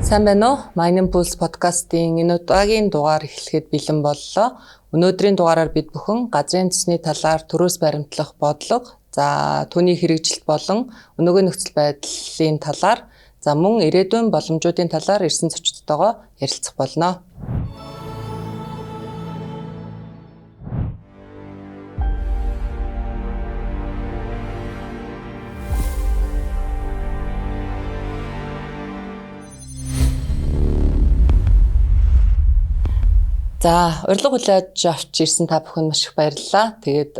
Сайн байна уу? Mining Pulse подкастын энэ удаагийн дугаар эхлэхэд бэлэн боллоо. Өнөөдрийн дугаараар бид бүхэн газрын төсний талаар төрөөс баримтлах бодлого, за түүний хэрэгжилт болон өнөөгийн нөхцөл байдлын талаар, за мөн ирээдүйн боломжуудын талаар ирсэн зочдтойгоо ярилцах болно. За, урилга хүлээж авч ирсэн та бүхэнд маш их баярлалаа. Тэгээд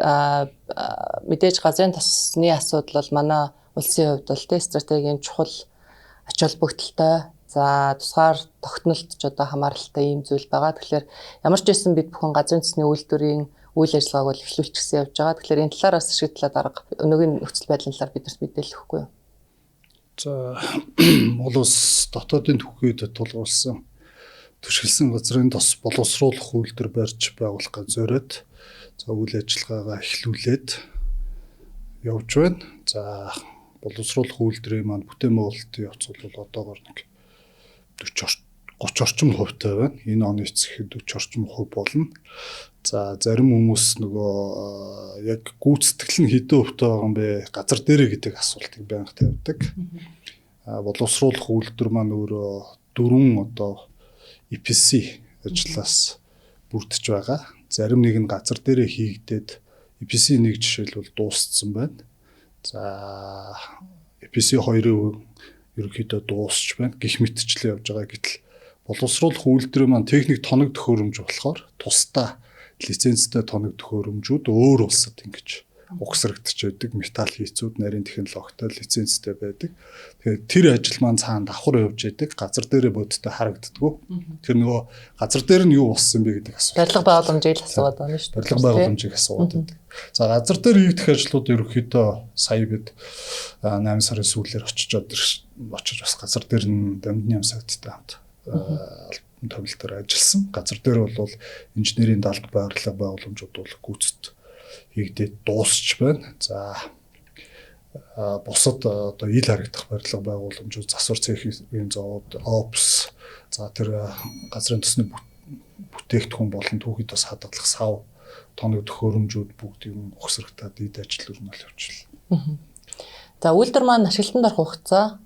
мэдээж газрын тосны асуудал бол манай улсын хувьд бол стратегийн чухал ач холбогдолтой. За, тусгаар тогтнолт ч одоо хамааралтай ийм зүйл байгаа. Тэгэхээр ямар ч байсан бид бүхэн газрын тосны үйлдвэрийн үйл ажиллагааг бол эхлүүлчихсэн явж байгаа. Тэгэхээр энэ талаар бас ашиглалаа дарга өнөөгийн нөхцөл байдлын талаар бидэрт мэдээлэл өгөхгүй юу? За, улс дотоодын түүхийд тулгуурласан төшөлсөн газрын тос боловсруулах үйлдвэр барьж байгуулахыг зориод за үйл ажиллагаагаа эхлүүлээд явж байна. За боловсруулах үйлдвэрийн маань бүтээн байгуулалтын явц бол одоогоор нэг 30 орчим хувьтай байна. Энэ оны эцэхэд 40 орчим хувь болно. За зарим хүмүүс нөгөө яг гүйцэтгэл нь хэдэн хувьтай байгаа юм бэ? Газар дээрээ гэдэг асуултыг байнга тавьдаг. Боловсруулах үйлдвэр маань өөрөө 4 одоо EPC ажлаас бүрдэж байгаа. Зарим нэг нь газар дээрээ хийгдээд EPC нэг жишээлбэл дууссан байна. За EPC 2-ын ерөнхийдөө дуусч байна. Гэх мэтчлээ явж байгаа. Гэтэл боловсруулах үйлдвэрийн маань техник тоног төхөөрөмж болохоор тусдаа лицензтэй тоног төхөөрөмжүүд өөр улсад ингэж угсрагдчих байдаг. Металл хийцүүд нарийн технологитой лицензтэй байдаг. Тэгэхээр тэр ажил маань цаана давхар явж байдаг. Газар дээрээ бодтой харагддаггүй. Тэр нөгөө газар дээр нь юу болсон бэ гэдэг асуулт. Барилга байгууламжийг асууад байна шүү дээ. Барилга байгууламжийг асууад байдаг. За газар дээр хийгдэх ажлууд ерөнхийдөө сая бид 8 сарын сүүлээр очиж бас газар дээр нь дамжны ямсагдтай хамт төвлөлтөөр ажилласан. Газар дээр бол инженерийн даалт барилга байгууламжууд бол гүйцэд хийгдээд дуусч байна. За бусад одоо ил харагдах барилга байгууламжууд, засвар цэхийн зоод, ОПС, за тэр газрын төсний бүтээгдэхүүн болон түүхийд бас хадгалах сав, тоног төхөөрөмжүүд бүгд юм ухсрагтаад эд ажил өрнөл явж байна. За үйлдвэр маань ашиглалтанд орох хугацаа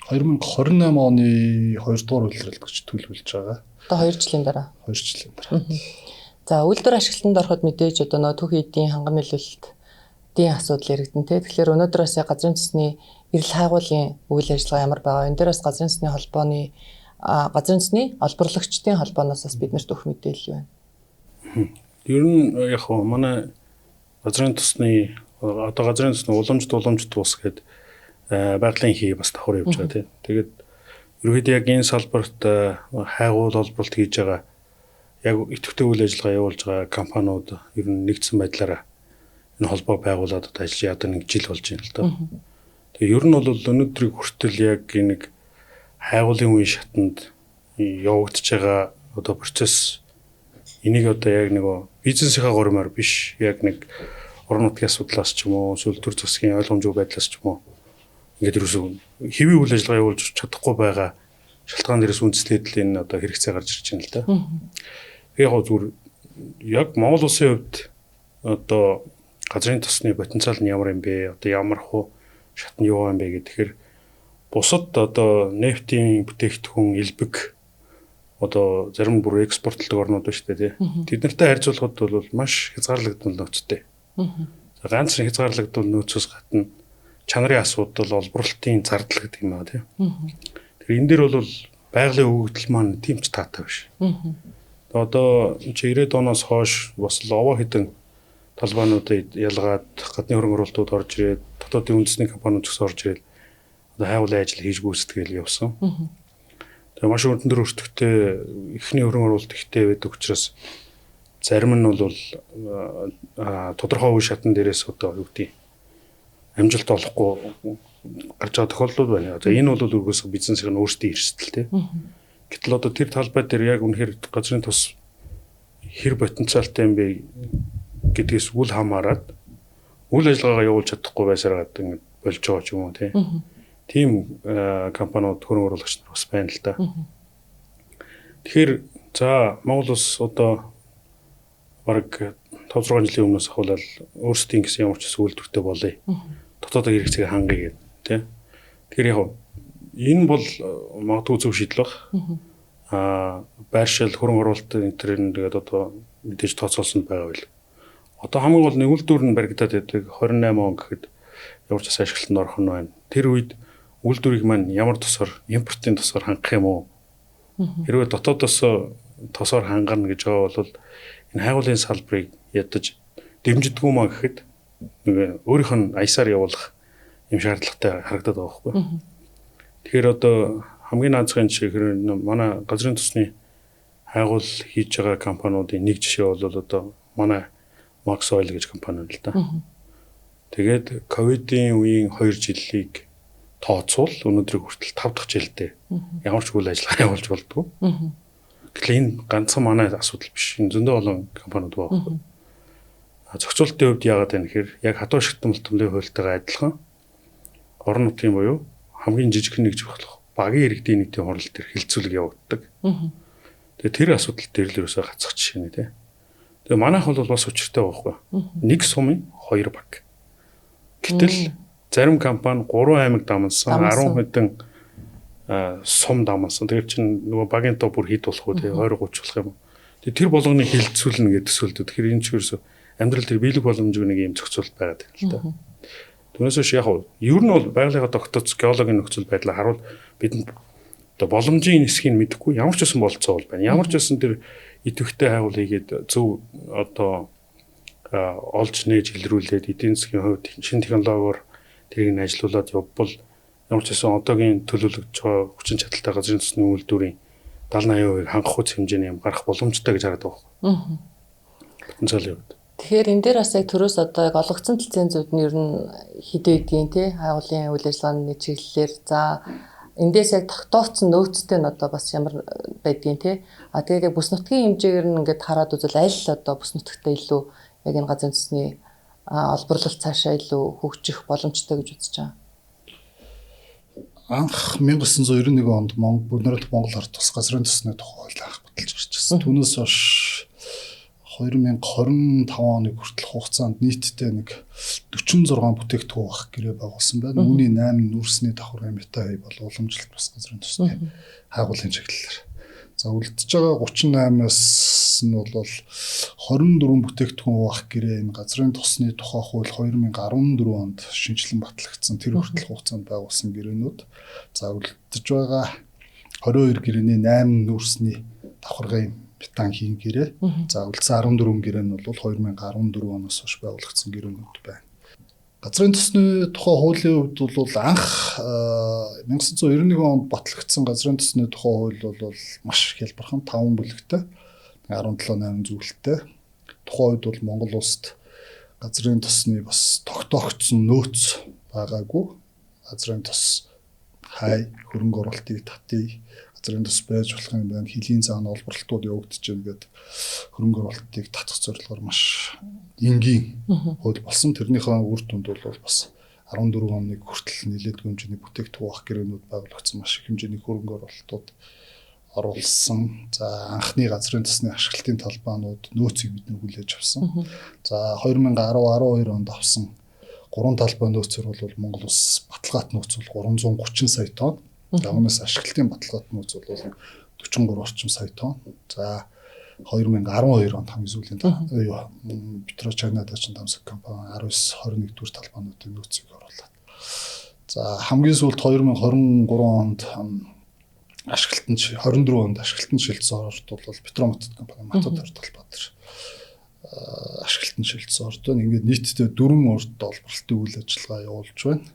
2028 оны 2 дугаар үйлрэлтгч төлөвлөж байгаа. Одоо 2 жилийн дараа. 2 жилийн дараа. За үйлдвэр ашиглалтанд ороход мэдээж одоо нөө түүхийн эдийн хангам нийлүүлэлтийн асуудал яригдэн тэ. Тэгэхээр өнөөдөр бас газрын төсний эрэл хайгуулын үйл ажиллагаа ямар байгаа. Энэ дээр бас газрын төсний холбооны газрын төсний олборлагчдын холбооноос бас биднэрт өгөх мэдээлэл байна. Ер нь яг хөө манай газрын төсний уламжлалт бус гэдэг байгалийн хий бас давхар явж байгаа тийм. Тэгээд ерөөдөө яг энэ салбарт хайгуул олборлт хийж байгаа яг идэвхтэй үйл ажиллагаа явуулж байгаа компаниуд ер нь нэгдсэн байдлаараа энэ холбоо байгуулад одоо ажиллаж яадаг нэг жил болж байна л доо. Тэгээ ер нь бол өнөөдрийг хүртэл яг нэг хайгуулын үеийн шатанд явагдаж байгаа одоо процесс энийг одоо яг нэг бизнесийнхаа гормоор биш яг нэг орон нутгийн асуудлаас ч юм уу эсвэл төр засгийн ойлгомжгүй байдлаас ч юм уу ингээд ерөөсөө хэвийн үйл ажиллагаа явуулж чадахгүй байгаа шалтгаан дээрээс үндэслээд л энэ одоо хэрэгцээ гарч ирж байна л да. Яг зүгээр яг Монгол улсын хувьд одоо газрын тосны потенциал нь ямар юм бэ? Одоо ямар хуу шатны юу юм бэ гэхээр бусад одоо нефтийн бүтээгдэхүүн элбэг одоо зарим бүр экспортлдог орнууд ба шүү дээ тий. Тэднэртэй харьцуулахад бол маш хязгаарлагдсан нөөцтэй. Ганц хязгаарлагдсан нөөцөөс гадна чанарын асуудал олборлолтын зардал гэдэг юм аа тий. Тэгэхээр энэ дээр бол байгалийн өгөгдөл маань тийм ч таатай биш. Одоо 90-ад оноос хойш бас лово хэдэн талбайнуудад ялгаад гадны хөрөнгө оруулалтууд орж ирээд дотоодын үндэсний компаниуд ч орж ирээд одоо хайгуулын ажил хийж гүйцэтгэл явсан. Тэгээ маш өртөнд өртөгтэй эхний хөрөнгө оруулалт ихтэй байдаг учраас зарим нь бол тодорхой үе шатн дээрээс одоо юу гэдэг амжилт олохгүй гарч байгаа тохиолдлууд байна. За энэ бол өргөөс бизнесийн өөрсдийн эрсдэл тий. Гэтэл одоо тэр талбай дээр яг үнэхээр газрын тос хэр потенциалтай юм бэ гэдгээс үл хамааран үйл ажиллагаагаа явуулж чадахгүй байсараад ингэ болж байгаа ч юм уу тий. тийм компаниуд хөрөнгө оруулагч нар бас байна л да. Тэгэхээр за Монгол улс одоо бараг 5-6 жилийн өмнөөс ахвал өөрсдийн гэсэн ямар ч үйлдвэртэй болъё. Дотоодын хэрэгцээг хангая гэдэг тий. Тэгэхээр яг энэ бол магадгүй зөв шийдэл баг. Байршил хөрөнгө оруулалтын энэ тэгээд одоо мэдээж тооцоолсонд байгаа байл. Одоо хамгийн гол нэг үйлдвэр нь баригдаад байдаг 28 он гэхэд ямар ч ашиглалтанд орох нь байна. Тэр үед үйлдвэрийг маань ямар тосоор импортын тосоор хангах юм уу? Хэрвээ дотоодоос тосоор хангана гэж байгаа бол энэ хайгуулын салбарыг ядаж дэмждэггүй маа гэхэд нэг өөрийнх нь аясаар явуулах юм шаардлагатай харагдаад байгаа байхгүй. Тэгэхээр одоо хамгийн наацхан жишээ хэрэг манай газрын тосны хайгуул хийж байгаа компаниудын нэг жишээ бол одоо манай Max Oil гэж компани л да. Тэгээд ковидын үеийн 2 жилийг тооцвол өнөөдрийг хүртэл 5 дахь жилдээ ямар ч үйл ажиллагаа явуулж болдгоо. Гэтэл энэ ганцхан манай асуудал биш. Энэ зөндөө олон компаниуд байгаа. Зохицуулалтын хувьд яагаад вэ гэхээр яг хатуу ашигтан мултамлын хуультайгаа адилхан орон нутгийн буюу хамгийн жижиг нэг жих багийн иргэдийн нийтийн хурлал дээр хилцүүлэг явагддаг. Тэгээ тэр асуудал дээр л ерөөсөө гацах жишээ нэ тий. Тэгээ манайх бол бас учиртай байхгүй. Нэг сумын 2 баг. Гэтэл зарим компани 3 аймаг дамнасан 10 хэдэн сум дамнасан. Тэр чинь нөгөө багийн тоо бүр хэд болох вэ? 20 30 болох юм. Тэгээ тэр болгоныг хилцүүлнэ гэдэг төсөөлдөд. Тэгэхээр энэ ч ерөөсөө амьдрал тэр биелэг боломжгүй нэг юм зохицуулт байгаад байна л да. Түүнээс яг ер нь бол байгалийнхаа тогтоц геологийн нөхцөл байдлаа харуул бидэнд одоо боломжийн хэсгийг мэдэхгүй ямар ч байсан болцоо бол байна. Ямар ч байсан тэр идэвхтэй хайгуул хийгээд зөв одоо олж нээж илрүүлээд эдийн засгийн хувьд шинэ технологиор тэрийг нь ажилуулад явбал ямар ч байсан одоогийн төлөвлөгдөж байгаа хүчин чадалтай газрын тосны үйлдвэрийн 70-80% хангах хүч хэмжээний юм гарах боломжтой гэж хараад байгаа. Потенциал яваад. Тэгэхээр энэ дээр бас яг төрөөс одоо яг олгогдсон төлцийн зөвд нь ер нь хэдэн эдгийн тий хайгуулын үйл ажиллагааны чиглэлээр за эндээс яг тогтооцсон нөөцтэй нь одоо бас ямар байдгийг тий тэгээд яг бүс нутгийн хэмжээгээр нь ингээд хараад үзвэл аль одоо бүс нутагтай илүү яг энэ газрын тосны олборлолт цаашаа илүү хөгжих боломжтой гэж үзэж байгаа. Анх 1991 онд Монгол ард тус газрын тосны тухай хууль анх баталж гарч ирсэн. Түүнээс хойш 2025 оны хүртэл хугацаанд нийтдээ нэг 46 бүтээгдэхүүн авах гэрээ байгуулсан байна. Үүний 8 нүүрсний давхаргын метаи бол уламжлалт бас газрын тосны хайгуулын чиглэлээр. За үлдчихэж байгаа 38-аас нь бол 24 бүтээгдэхүүн авах гэрээ энэ газрын тосны тухай хууль 2014 онд шинжилэн батлагдсан. Тэр хүртэл хугацаанд байгуулсан гэрээнүүд. За үлдчихэж байгаа 22 гэрээний 8 нүүрсний давхаргын метан хийн гэрээ. За үлдсэн 14 гэрээ нь бол 2014 оноос хойш байгуулагдсан гэрээнүүд байна. Газрын тосны тухай хуулийн хувьд бол анх 1991 онд батлагдсан газрын тосны тухай хууль бол маш хялбархан 5 бүлэгтэй 17-8 зүйлтэй. Тухайн үед бол Монгол улсад газрын тосны бас тогтоогдсон нөөц байгаагүй. Газрын тос хай хөрөнгө оруулалтыг татъя. Газрын тос байж болох юм байна. Хилийн цаана олборлолтууд явагдаж байна гэдэг хөрөнгө оруулалтыг татах зорилгоор маш энгийн хууль болсон. Тэрнийхээ үр дүнд бол бас 14 оны хүртэл нэлээдгүй хэмжээний бүтээгдэхүүн авах гэрээнүүд байгуулагдсан маш их хэмжээний хөрөнгө оруулалтууд оруулсан. За анхны газрын тосны ашиглалтын талбаанууд нөөцийг бид хүлээж авсан. За 2010-12 онд авсан 3 талбай нөөцөр бол Монгол улс баталгаат нөөц бол 330 сая тонн. Үүнээс ашиглалтын баталгаат нөөц бол 43 орчим сая тонн. За 2012 онд хамгийн сүүлийн Петрочайнад ачин дамсаг компани 19-21 дүр талбаануудын нөөцийг оруулаад. За хамгийн сүүлд 2023 онд ашиглалтанд 24 онд ашиглалтанд шилжсэн орд бол Петромат компани Матодор талбай дээр ашиглалтанд шилжсэн орд байна. Ингээд нийтдээ 4 орд олборлолтын үйл ажиллагаа явуулж байна.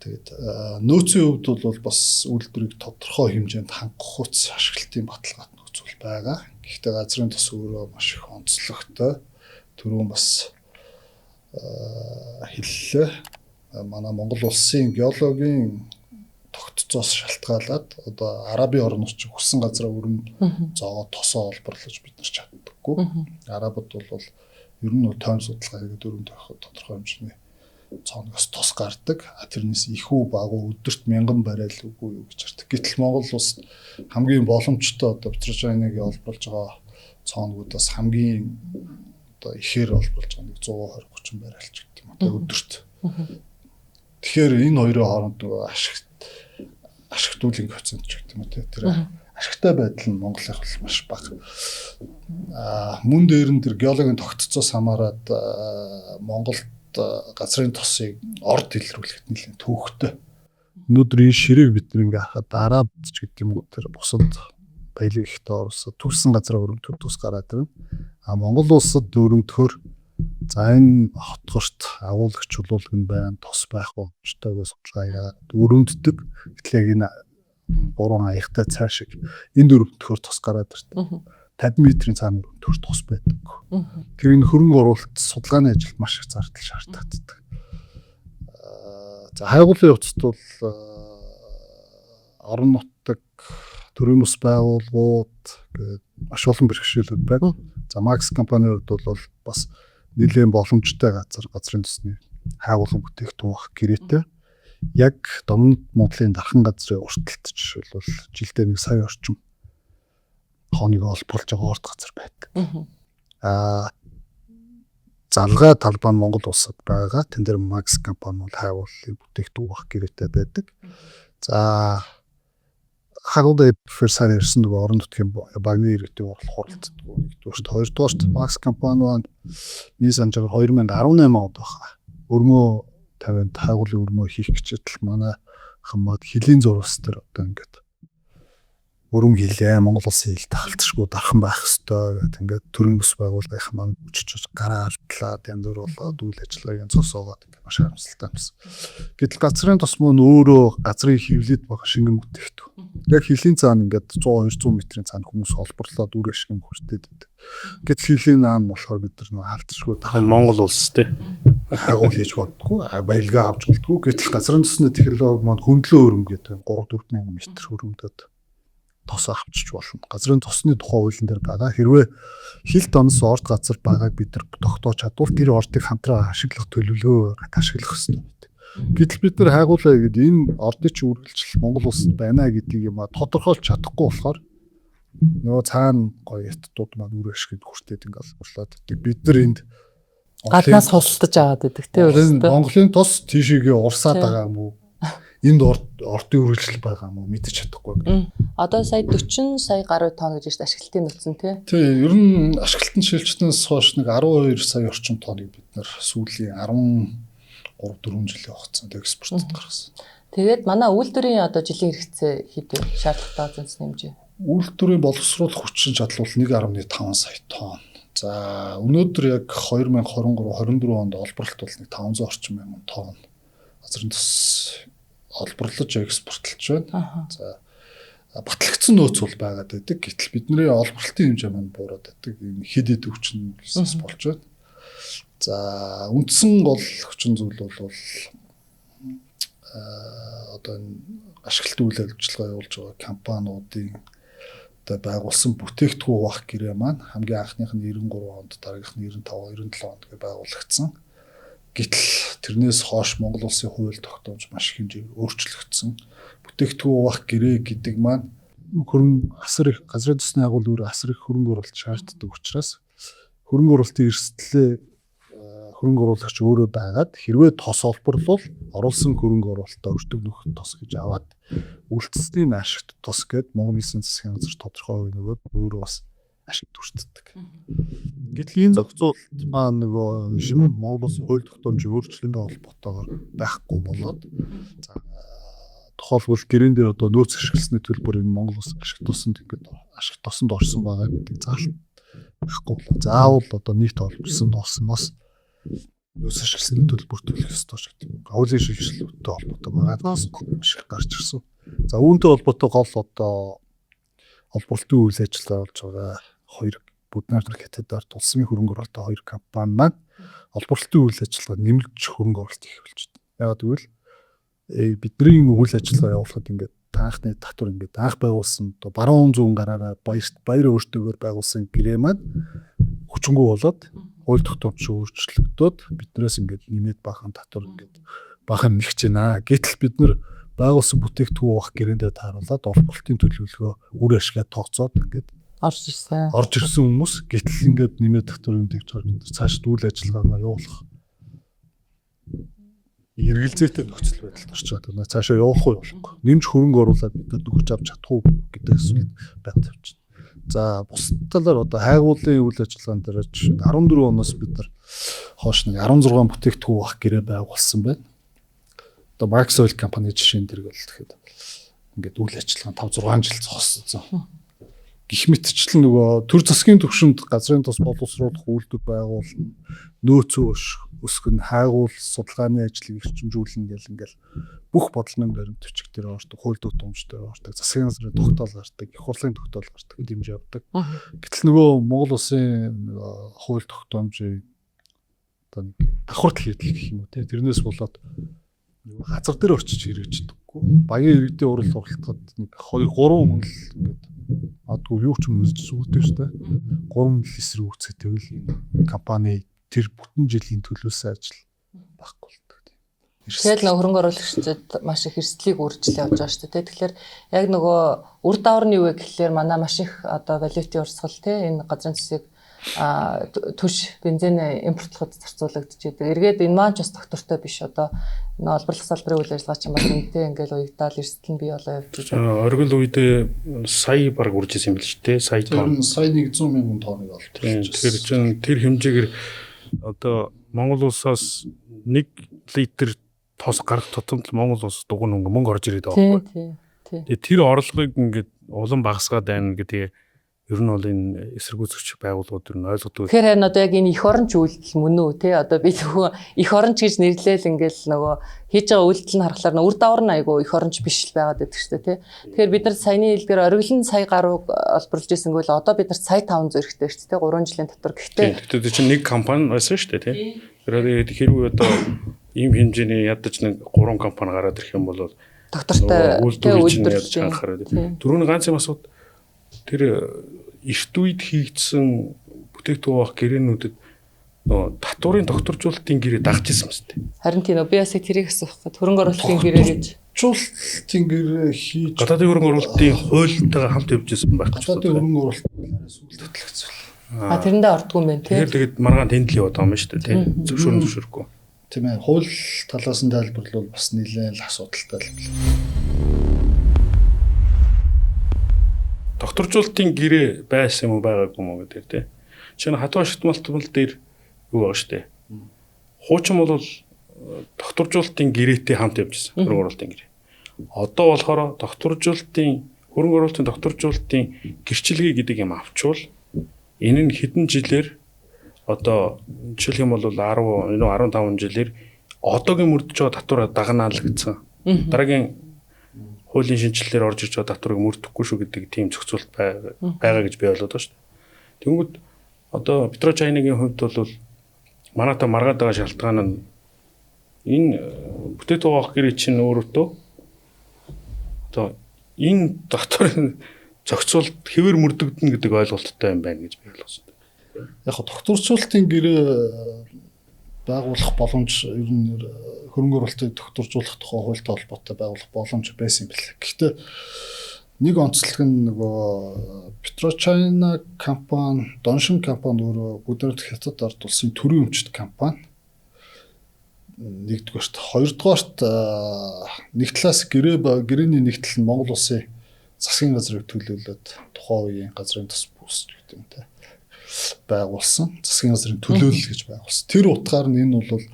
Тэгээд нөөцийн хувьд бол бас үйлдвэрийг тодорхой хэмжээнд хангах хүч ашиглалтын баталгаат нөөц байгаа. Гэхдээ газрын тос өөрөө маш их онцлогтой. Түрүүн бас хэллээ. Манай Монгол улсын геологийн тогтцоос шалтгаалаад одоо Арабын орнос ч хүссэн газраа өрн зоогоо тосоо олборлож бид нар чаддаггүй. Арабууд бол ер нь тойм судалгаа хийгээд өрн тавих тодорхой хэмжээний цоноос тус гардаг. Тэрнээс ихүү багуу өдөрт 1000 барайл үгүй юу гэж ярьдаг. Гэтэл Монгол улс хамгийн боломжтой одоо Петрожайныг олборлж байгаа цоонуудаас хамгийн одоо ихээр олборлж байгаа нэг 120-30 барайл ч гэдэг юм одоо өдөрт. Тэгэхээр энэ хоёрын хооронд ашигтуулын коэффициент ч гэдэг юм те. Тэр ашигтай байдал нь Монголын бол маш бага. Мөн дээр нь тэр геологийн тогтцоос хамаарат Монголд газрын тосыг орд илрүүлэхэд нэлээд төвөгтэй. Өнөөдөр энэ ширээг бид ингээ хахад араад ч гэдэг юм уу тэр бусад баялаг ихтэй орсод төрсэн газраа өрөмтөр тус гараад ирнэ. Монгол улсад өрөмтгөр за энэ хотгорт агуулгач чулуулган байна, тос байх боломжтойгоо судалгаа яагаад өрөмтдөг. Гэтэл яг энэ 3 хаягтай цай шиг энд өрөмтгөр тус гараад ирдэг. 50 метрийн цаана өрөмтгөр тус байдаг. Тэр энэ хөрөнгө оруулалт судалгааны ажилд маш их зардал шаардлагатай. За хайгуулын явцад бол орон нутаг төрийн бас байгууллагууд маш олон бэрхшээлүүд байна. За Макс компанийн хувьд бол бас нэлээд боломжтой газрын тосны хайгуулгын бүтээгдэхүүн бах гэрээтэй. Яг Домнод Монголын дархан газрын урталт жишээлбэл жилдээ 1 сая орчим хооныг олборлж байгаа урт газар байдаг. Залгаа талбай нь Монгол улсад байгаа. Тэн дээр Макс компани бол хайгууллын бүтээгдэхүүн бах гэрээтэй байдаг. За хагуулын ферсаар ирсэн нөгөө орон нутгийн багны иргэдийн хуралцдаг. Нэгдүгээрт, хоёрдугаарт Макс компани маань нийс анжаар 2018 онд байна. Өрмөө 50-нд хайгуулын өрмөө хийх гэжэл манай хамаад хөлийн зурвас дээр одоо ингээд өрөм хийлээ Монгол улсын хилд халтшгүй дархан байх ёстой гэдэг ингээд төрийн бас байгууллагын маань хүчиж гараа алдлаад янз бүр болоод үйл ажиллагааг зогсоогоод ингээд маш харамсалтай юмсан. Гэтэл газрын тос мөн өөрөө газрын хөвлөд байгаа шингэн бүтээгдэхүүн. Яг хөлийн цаана ингээд 100-200 метрийн цаана хүмүүс олборлоод үр ашиг хүртээд байдаг. Гэтэл хөлийн наан болохоор бид нар халтшгүй дархан Монгол улс тий агуул хийж боддгоо баялгаа авч болдгоо. Гэтэл газрын тосны технологи маань хөндлөө өрөм гэдэг 3-4 мянган метр өрөмдөд тос авчиж болно. Газрын тосны тухай хуулийн дээр байгаа. Хэрвээ хил доноос орд газар байгааг бид нар тогтоож чадвал тэр ордыг хамтран ашиглах төлөвлөгөө ашиглах хэрэгтэй байдаг. Гэтэл бид нар хайгуулаа гэдэг энэ ордын чинь үргэлжлэл Монгол улсад байна гэдгийг юм тодорхойлж чадахгүй болохоор нөгөө цаана гоё ятдууд маань үр ашигт хүртээд ингээл болоод байдаг. Бид нар энд гаднаас худалдаж аваад байдаг тийм үү? Монголын тос тийшээгээ урсаад байгаа юм уу? Энд ордын үргэлжлэл байгаа юм уу мэдэж чадахгүй. Одоо сая 40 сая гаруй тонн гэж ашиглалтын нөлцөн тий. Ер нь ашиглалтын шилжтнээс хойш нэг 12 сая орчим тонныг бид нэр сүүлийн 13-4 жилийн хугацаанд экспортод гаргасан. Тэгээд манай үйлдвэрийн одоо жилийн хэрэгцээ хэд вэ? Шаардлагатай зэнс нэмжээ. Үйлдвэрийн боловсруулах хүчин чадал бол 1.5 сая тонн. За өнөөдөр яг 2023-24 онд олборлолт бол нэг 500 орчим мянган тонн газрын тос олборлож экспортлж байна. За батлагдсан нөөц бол байгаад байдаг. Гэтэл бидний олборлолтын хэмжээ маань буураад байдаг. Энэ хэд хэд хүчнээс болж байна. За үндсэн гол хүчин зүйл бол одоо энэ ашиглалтын үйл ажиллагаа явуулж байгаа компаниудын одоо байгуулсан бүтээгдэхүүн бах гэрээ маань хамгийн анхных нь 93 онд, дараагийнх нь 95, 97 онд байгуулагдсан. Гэтэл тэрнээс хойш Монгол улсын хууль тогтоомж маш их хэмжээгээр өөрчлөгдсөн. Бүтээгдэхүүн бах гэрээ гэдэг маань хөрөнгө асар их газрын тосны агуулгын асар их хөрөнгө оруулалт шаарддаг учраас хөрөнгө оруулалтын эрсдлээ хөрөнгө оруулагч өөрөө дагаад хэрвээ тос олборлол оруулсан хөрөнгө оруулалтаа өртөг нөхөд тос гэж аваад үйлчлэлийн ашигт тос гэд Монгол Нийслэлийн засгийн газар тодорхой өгнөгөөд өөрөө бас ашиг төртдөг. Гэтэл энэ зохицуулалт маань нөгөө шимэн Монгол улсын хууль тогтоомж өөрчлөлтөнд холбоотойгоор байхгүй болоод за тухайлбал гэрэн дээр одоо нөөц ашигласны төлбөр энэ Монгол улс ашиг тосонд ингээд ашиг тосонд орсон байгаа гэдэг заалт байхгүй болоо. Заавал одоо нийт олборсон тосноос нөөц ашигласны төлбөр төлөх ёстой ч гэдэг. Хуулийн шилжилттэй холбоотой байгаадаас маш их гарч ирсэн. За үүнтэй холбоотой гол одоо олборлолтын үйл ажиллагаа болж байгаа хоёр Буднаар хятадаар тулсмын хөрөнгө оруулалттай хоёр компани маань олборлолтын үйл ажиллагаа нэмэлт хөрөнгө оруулалт хийх болж байна. Яг тэгвэл бидний үйл ажиллагаа явуулахад ингээд анхны татвар ингээд анх байгуулсан одоо баруун зүүн гараараа баяр өөртөөгөр байгуулсан гэрээ маань хүчингү болоод хууль тогтоомж өөрчлөгдөд биднээс ингээд нэмээд бахан татвар ингээд бахан нэгч байна. Гэтэл бид нар байгуулсан бүтээгдэхүүн авах гэрэндээ тааруулаад олборлтын төлөвлөгөө үр ашигаа тооцоод ингээд орж ирсэн хүмүүс гэтэл ингээд нэмээд татвар юм дэгж харж бид цааш үйл ажиллагаагаа явуулах эргэлзээтэй нөхцөл байдалд орчоод байна. Цаашаа явах уу болохгүй. Нэмж хөрөнгө оруулаад бид нар өгч авч чадах уу гэдэг асуулт байгаад тавьчихна. За бус талаар одоо хайгуулын үйл ажиллагаан дээр 14 оноос бид нар хойш нэг 16 бүтээгдэхүүн авах гэрээ байгуулсан байна. Одоо Max Oil компани жишээн дээр бол тэгэхэд ингээд үйл ажиллагаа 5-6 жил зогссон. Гэх мэтчлэн нөгөө төр засгийн түвшинд газрын тус боловсруулах үйлдвэр байгуулна, нөөцөө өсгөн, хайгуул судалгааны ажлыг эрчимжүүлнэ гэл ингээл бүх бодлогын баримт бичиг дээр ордог, хууль тогтоомж дээр ордог, засгийн газрын тогтоол гардаг, их хурлын тогтоол гардаг, хэмжээ явдаг. Гэтэл нөгөө Монгол улсын хууль тогтоомжийн одоо нэг давхар хэлбэл гэх юм уу те тэрнээс болоод газар дээр орчиж хэрэгждэггүй. Багийн иргэдийн урал уралтад нэг 2-3 хүн л ингээд адгүй юу ч юм үзүүлдэг шүү дээ. 3 жил эсрэг үүсгэтэл энэ компани тэр бүтэн жилийн төлөөсөө ажил байхгүй болдог. Тэгэхээр нэг хөрөнгө оруулагчид маш их эрсдлийг үржил явж байгаа шүү дээ. Тэгэхээр яг нөгөө үр дагавар нь юу вэ гэхлээр манай маш их одоо валютын урсгал те энэ газрын засгийг төш бензин импортлоход зарцуулагдаж байдаг. Эргээд энэ маань ч бас доктортой биш одоо энэ олборлох салбарын үйл ажиллагаа чинь бас энэтэй ингээл уягдаал эрсдэл нь бий болоо явж байгаа. Оргил үедээ сая баг үржсэн юм л шүү дээ. Сая тонн. Сая 100 мянган тонныг олж байна. Тэгэхээр чинь тэр хэмжээгээр одоо Монгол улсаас 1 литр тос гарах тутамд Монгол улс дугуй мөнгө орж ирээд байгаа байхгүй. Тэгээ тэр орлогыг ингээд улам багасгаад байна гэдэг ер нь бол энэ эсэргүүцэгч байгууллагууд ер нь ойлгодог. Тэгэхээр харин одоо яг энэ эх оронч үйлдэл мөн үү те одоо би зөвхөн эх оронч гэж нэрлээл ингээл нөгөө хийж байгаа үйлдэл нь харахаар үр дагавар нь айгу эх оронч биш л байгаад байдаг шүү дээ те. Тэгэхээр бид нар саяны хэлдгээр ориглон сая гаруй олборлж ирсэнгүй л одоо бид нар сая 500 хэрэгтэй шүү дээ 3 жилийн дотор гэхдээ чинь нэг компани байсан шүү дээ те. Тэгэхээр хэрвээ одоо ийм хэмжээний ядаж нэг 3 компани гараад ирэх юм бол доктортой үйлдвэрлэж анхаарал. Түрүүний ганц юм асууд тэр эрт үед хийгдсэн бүтээгдэхүүн авах гэрээнүүдэд татварын докторжуулалтын гэрээ дагж ирсэн мэт. Харин тийм би бас тэрийг асуух гээд хөрөнгө оруулалтын гэрээ гэж докторжуулалтын гэрээ хийж гадаадын хөрөнгө оруулалтын хуультайгаа хамт явж ирсэн байх гэж байна. Гадаадын хөрөнгө оруулалт сүүлд хөтлөгцөл. Тэрэндээ ордгүй юм байна тий. Тэгээд маргаан тэнд л яваад байгаа юм шүү дээ тий. Зөвшөөрөхгүй. Тийм ээ. Хууль талаас нь тайлбарлавал бас нэлээд л асуудалтай л байна. Докторжуулалтын гэрээ байсан юм уу байгаагүй юм уу гэдэг тий. Шинэ хатуу шигтмалтбал дээр юу байгаа шүү дээ. Хуучин бол докторжуулалтын гэрээтэй хамт явж ирсэн. Хөрөнгө оруулалтын гэрээ. Одоо болохоор хөрөнгө оруулалтын докторжуулалтын гэрчлэгээ гэдэг юм авчвал энэ нь хэдэн жилээр одоо жишээлх юм бол 10-15 жилээр одоогийн мөрдөж байгаа татвараа дагнаа л гэсэн. Дараагийн хуулийн шинжилэлээр орж ирж байгаа татварыг мөрдөхгүй шүү гэдэг тийм зохицуулт байгаа гэж би ойлгоод байгаа шүү дээ. Тэнгүүд одоо Петрочайнагийн хувьд бол манайтай маргаад байгаа шалтгаан нь энэ бүтээгдэхүүн авах гэрээ чинь өөрөөтөө одоо энэ татварын зохицуулт хэвээр мөрдөгдөн гэдэг ойлголттой юм байна гэж би ойлгосон. Яг хөө докторжуулалтын гэрээ байгуулах боломж ер нь хөрөнгө оруулалтыг докторжуулах тухай хуультай холбоотой байгуулах боломж байсан юм байна. Гэхдээ нэг онцлог нь нөгөө Петрочайна компани, Доншин компани өөрөө бүдэрт хятад ард улсын төрийн өмчт компани. Нэгдүгээрт, хоёрдугаарт нэг талаас гэрээний нэгдэл нь Монгол улсын засгийн газрыг төлөөлөд тухайн үеийн газрын тус бүс гэдэг юм те байгуулсан. Засгийн газрын төлөөлөл гэж байгуулсан. Тэр утгаар нь энэ бол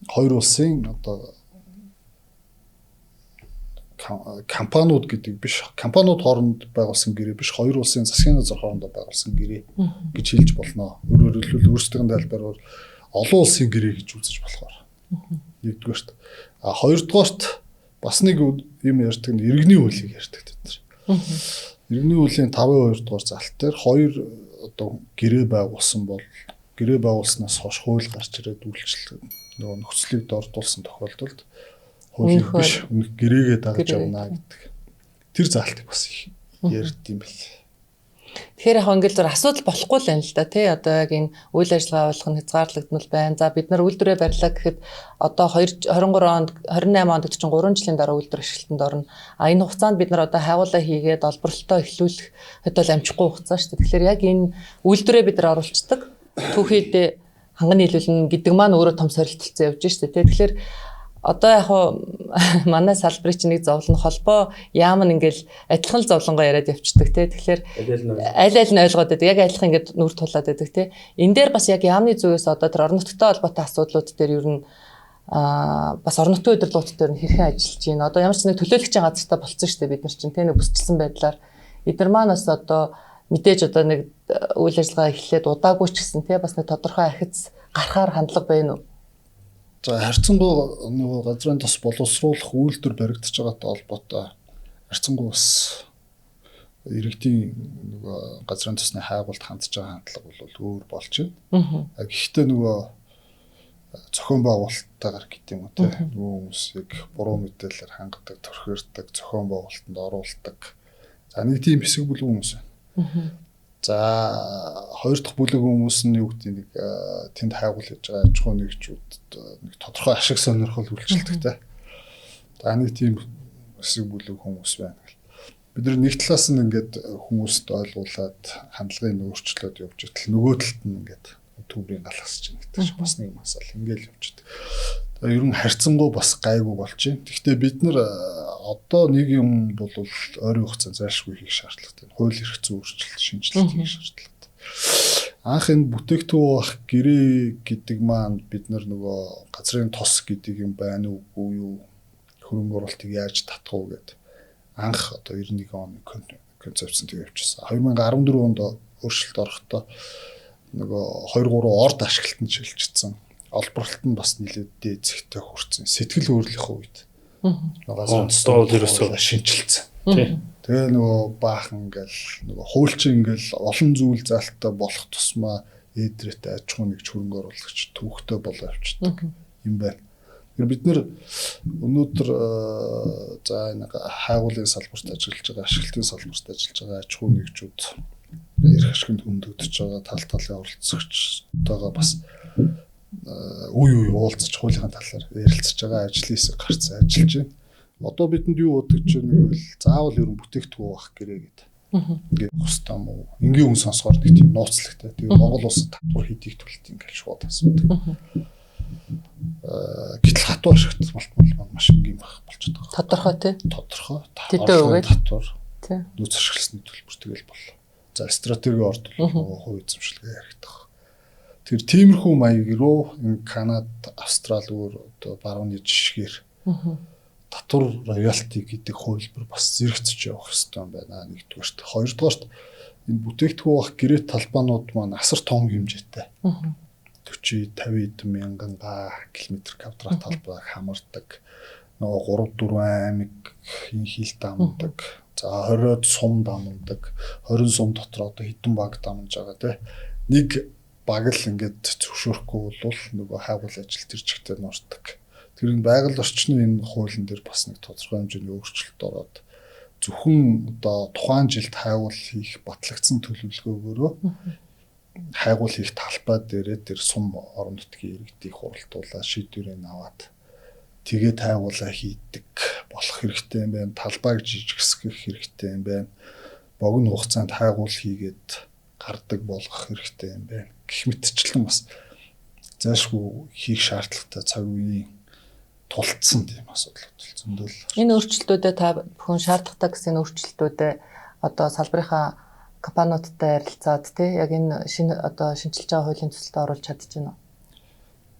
хоёр улсын одоо компаниуд гэдэг биш, компаниуд хооронд байгуулсан гэрээ биш, хоёр улсын засгийн газар хоорондоо байгуулсан гэрээ гэж хэлж болно. Өөрөөр хэлбэл өөрсдийн тайлбараар олон улсын гэрээ гэж үзэж болохоор. Нэгдүгээрт. Хоёрдугаарт бас нэг юм ярьдаг нь иргэний хуулийг ярьдаг тэр. Иргэний хуулийн 52 дугаар залт дээр хоёр одоо гэрээ байгуулсан бол гэрээ байгуулснаас хойш хууль гарч ирээд үйлчлэл нөгөө нөхцөлийг дордуулсан тохиолдолд хуулийн биш гэрээгээ дагаж явна гэдэг. Тэр залтыг бас их ярьд юм бэл. Тэгэхээр яг ингээл зур асуудал болохгүй л байна л да тий. Одоо яг энэ үйл ажиллагаа болох нь хязгаарлагдмал байна. За бид нар үйлдвэрээ барьлаа гэхэд одоо 23 онд 28 онд гэж чинь 3 жилийн дараа үйлдвэр ашиглалтанд орно. А энэ хугацаанд бид нар одоо хайгуулаа хийгээд олборлолтоо эхлүүлэхэд бол амжихгүй хугацаа шүү дээ. Тэгэхээр яг энэ үйлдвэрээ бид нар оруулцдаг. Түүхийд ханган нийлүүлнэ гэдэг маань өөрөө том сорилтолцоо явж штэ тий. Тэгэхээр одоо яг манай салбарын чинь нэг зовлон холбоо яаман ингээл адилхан л зовлонгоо яриад явцдаг тий. Тэгэхээр аль нь ойлгоод байдаг. Яг адилхан ингээд нүр тулаад байдаг тий. Энэ дээр бас яг яамны зүгээс одоо тэр орон нутгтай холбоотой асуудлууд дээр ер нь бас орон нутгийн удирдлагууд дээр нь хэрхэн ажиллаж байна. Одоо ямар ч нэг төлөөлөгчийн газартаа болцсон шүү дээ бид нар чинь тий нэг бүсчилсэн байдлаар эдгээр маань бас одоо мэдээж одоо нэг үйл ажиллагаа эхлээд удаагүй ч гэсэн тий бас нэг тодорхой ахиц гарахаар хандлага байна уу? За харьцангуй нөгөө газрын тос боловсруулах үйлдвэр баригдаж байгаатай холбоотой харьцангуй бас иргэдийн нөгөө газрын тосны хайгуулт хандж байгаа хандлага бол өөр болж байна. Гэхдээ нөгөө зохион байгуулалттайгаар гэдэг юм уу тийм нөгөө хүмүүсийг буруу мэдээлэлээр хангадаг, төрхөрдөг, зохион байгуулалтанд оруулдаг. За нэг тийм хэсэг бүлэг хүмүүс байна. За хоёр дахь бүлэг хүмүүс нь юу гэдэг нэг тэнд хайгуул хийж байгаа аж ахуй нэгжүүд нэг тодорхой ашиг сонирхол үйлчлэлтэй. За нэг тийм хэсэг бүлэг хүмүүс байна гэл. Бид нэг талаас нь ингээд хүмүүст ойлгуулад хандлагын өөрчлөлт явж итэл нөгөө талд нь ингээд төврийн галгасч байгаа гэдэг чинь бас нэг масаал ингээл явж байгаа. Тэгээ ер нь харьцангуй бас гайгүй болж байна. Гэхдээ бид нар одоо нэг юм бол ойрын хугацаанд зайлшгүй хийх шаардлагатай. Хууль эрх зүйн өөрчлөлт, шинжилэлт хийх шаардлагатай. Анх энэ бүтээгдэхүүн бах гэрээ гэдэг маань бид нар нөгөө газрын тос гэдэг юм байна уугүй юу? Хөрөнгө оруулалтыг яаж татах уу гэдэг. Анх одоо 91 оны концепцэнд явуулчихсан. 2014 онд өөрчлөлт орохдоо нөгөө 2-3 орд ашиглалтанд шилжчихсэн. Олборлолт нь бас нэлээд дээд зэгтэй хүрсэн. Сэтгэл хөдлөх үед. Газрын тосдоо ерөөсөө шинжилсэн. Тэгээ нөгөө баахан ингээл нөгөө хуульчин ингээл олон зүйл залттай болох тусмаа эдрэтэ аж ахуй нэгж хөрөнгө оруулагч төвхтэй болоо явчихдаг юм байна. Тэгэхээр бид нэр өнөөдөр за энэ хайгуулын салбарт ажиллаж байгаа, ашиглалтын салбарт ажиллаж байгаа аж ахуй нэгжүүд эрх ашигт хөндөгдөж байгаа тал талын оролцогчтойгоо бас үе уулзаж хуулийн талаар ярилцж байгаа ажлын хэсэг гарцсан ажиллаж байна. Одоо бидэнд юу бодож байна гэвэл заавал ер нь бүтээгдэхүүн авах гэрээ гэдэг. Ингээд хустаа мó. Энгийн хүн сонсгоор нэг тийм нууцлагтай. Тэгээ Монгол улсад татвар хэдийг төлөлт ингээд шууд асуудаг. Гэтэл хатуу ашигт болтмол маш энгийн байх болчиход байгаа. Тодорхой тий. Тодорхой. Тэдээ үгээд татвар. Тий. Нөөц ашигласны төлбөр тэгэл боллоо. За стратеги ордол хувь эзэмшилгээ яригдах. Тэр тиймэрхүү маяг руу энэ Канада, Австрали өөр одоо барууны жишгээр татвар роялти гэдэг хувилбар бас зэрэгцэж явах хэрэгтэй байна. Нэгдүгээрт, хоёрдугаарт энэ бүтээгдэхүүн авах гэрээ талбаанууд маань асар том хэмжээтэй. 40-50 мянган километр квадрат талбайг хамардаг. Нөгөө 3-4 аймаг хил дамдаг. За 20-од сум дамдаг. 20 сум дотор одоо хэдэн баг дамж байгаа те. Нэг баг л ингээд зөвшөөрөхгүй бол нөгөө хайгуул ажил төр чигтээ нуурдаг. Тэр энэ байгаль орчны энэ хуулийн дээр бас нэг тодорхой хэмжээний өөрчлөлт ороод зөвхөн одоо тухайн жилд хайгуул хийх батлагдсан төлөвлөгөөгөөрөө хайгуул хийх талбай дээрээ тэр сум орон нутгийн иргэдийг хуралдуулаад шийдвэрээ аваад тэгээд хайгуулаа хийдэг болох хэрэгтэй юм байна. Талбайг жижигсгэх хэрэгтэй юм байна. Богино хугацаанд хайгуул хийгээд гардаг болгох хэрэгтэй юм байна. Гэх мэтчлэн бас зайлшгүй хийх шаардлагатай цаг үеийн тулцсан тийм асуудал зөндөл. Энэ өөрчлөлтүүдэд та бүхэн шаардлагатай гэсэн өөрчлөлтүүдэд одоо салбарынхаа компаниудтай ярилцаад тий яг энэ шинэ одоо шинжилж байгаа хуулийн төсөлтөд оруулж чадчихна уу?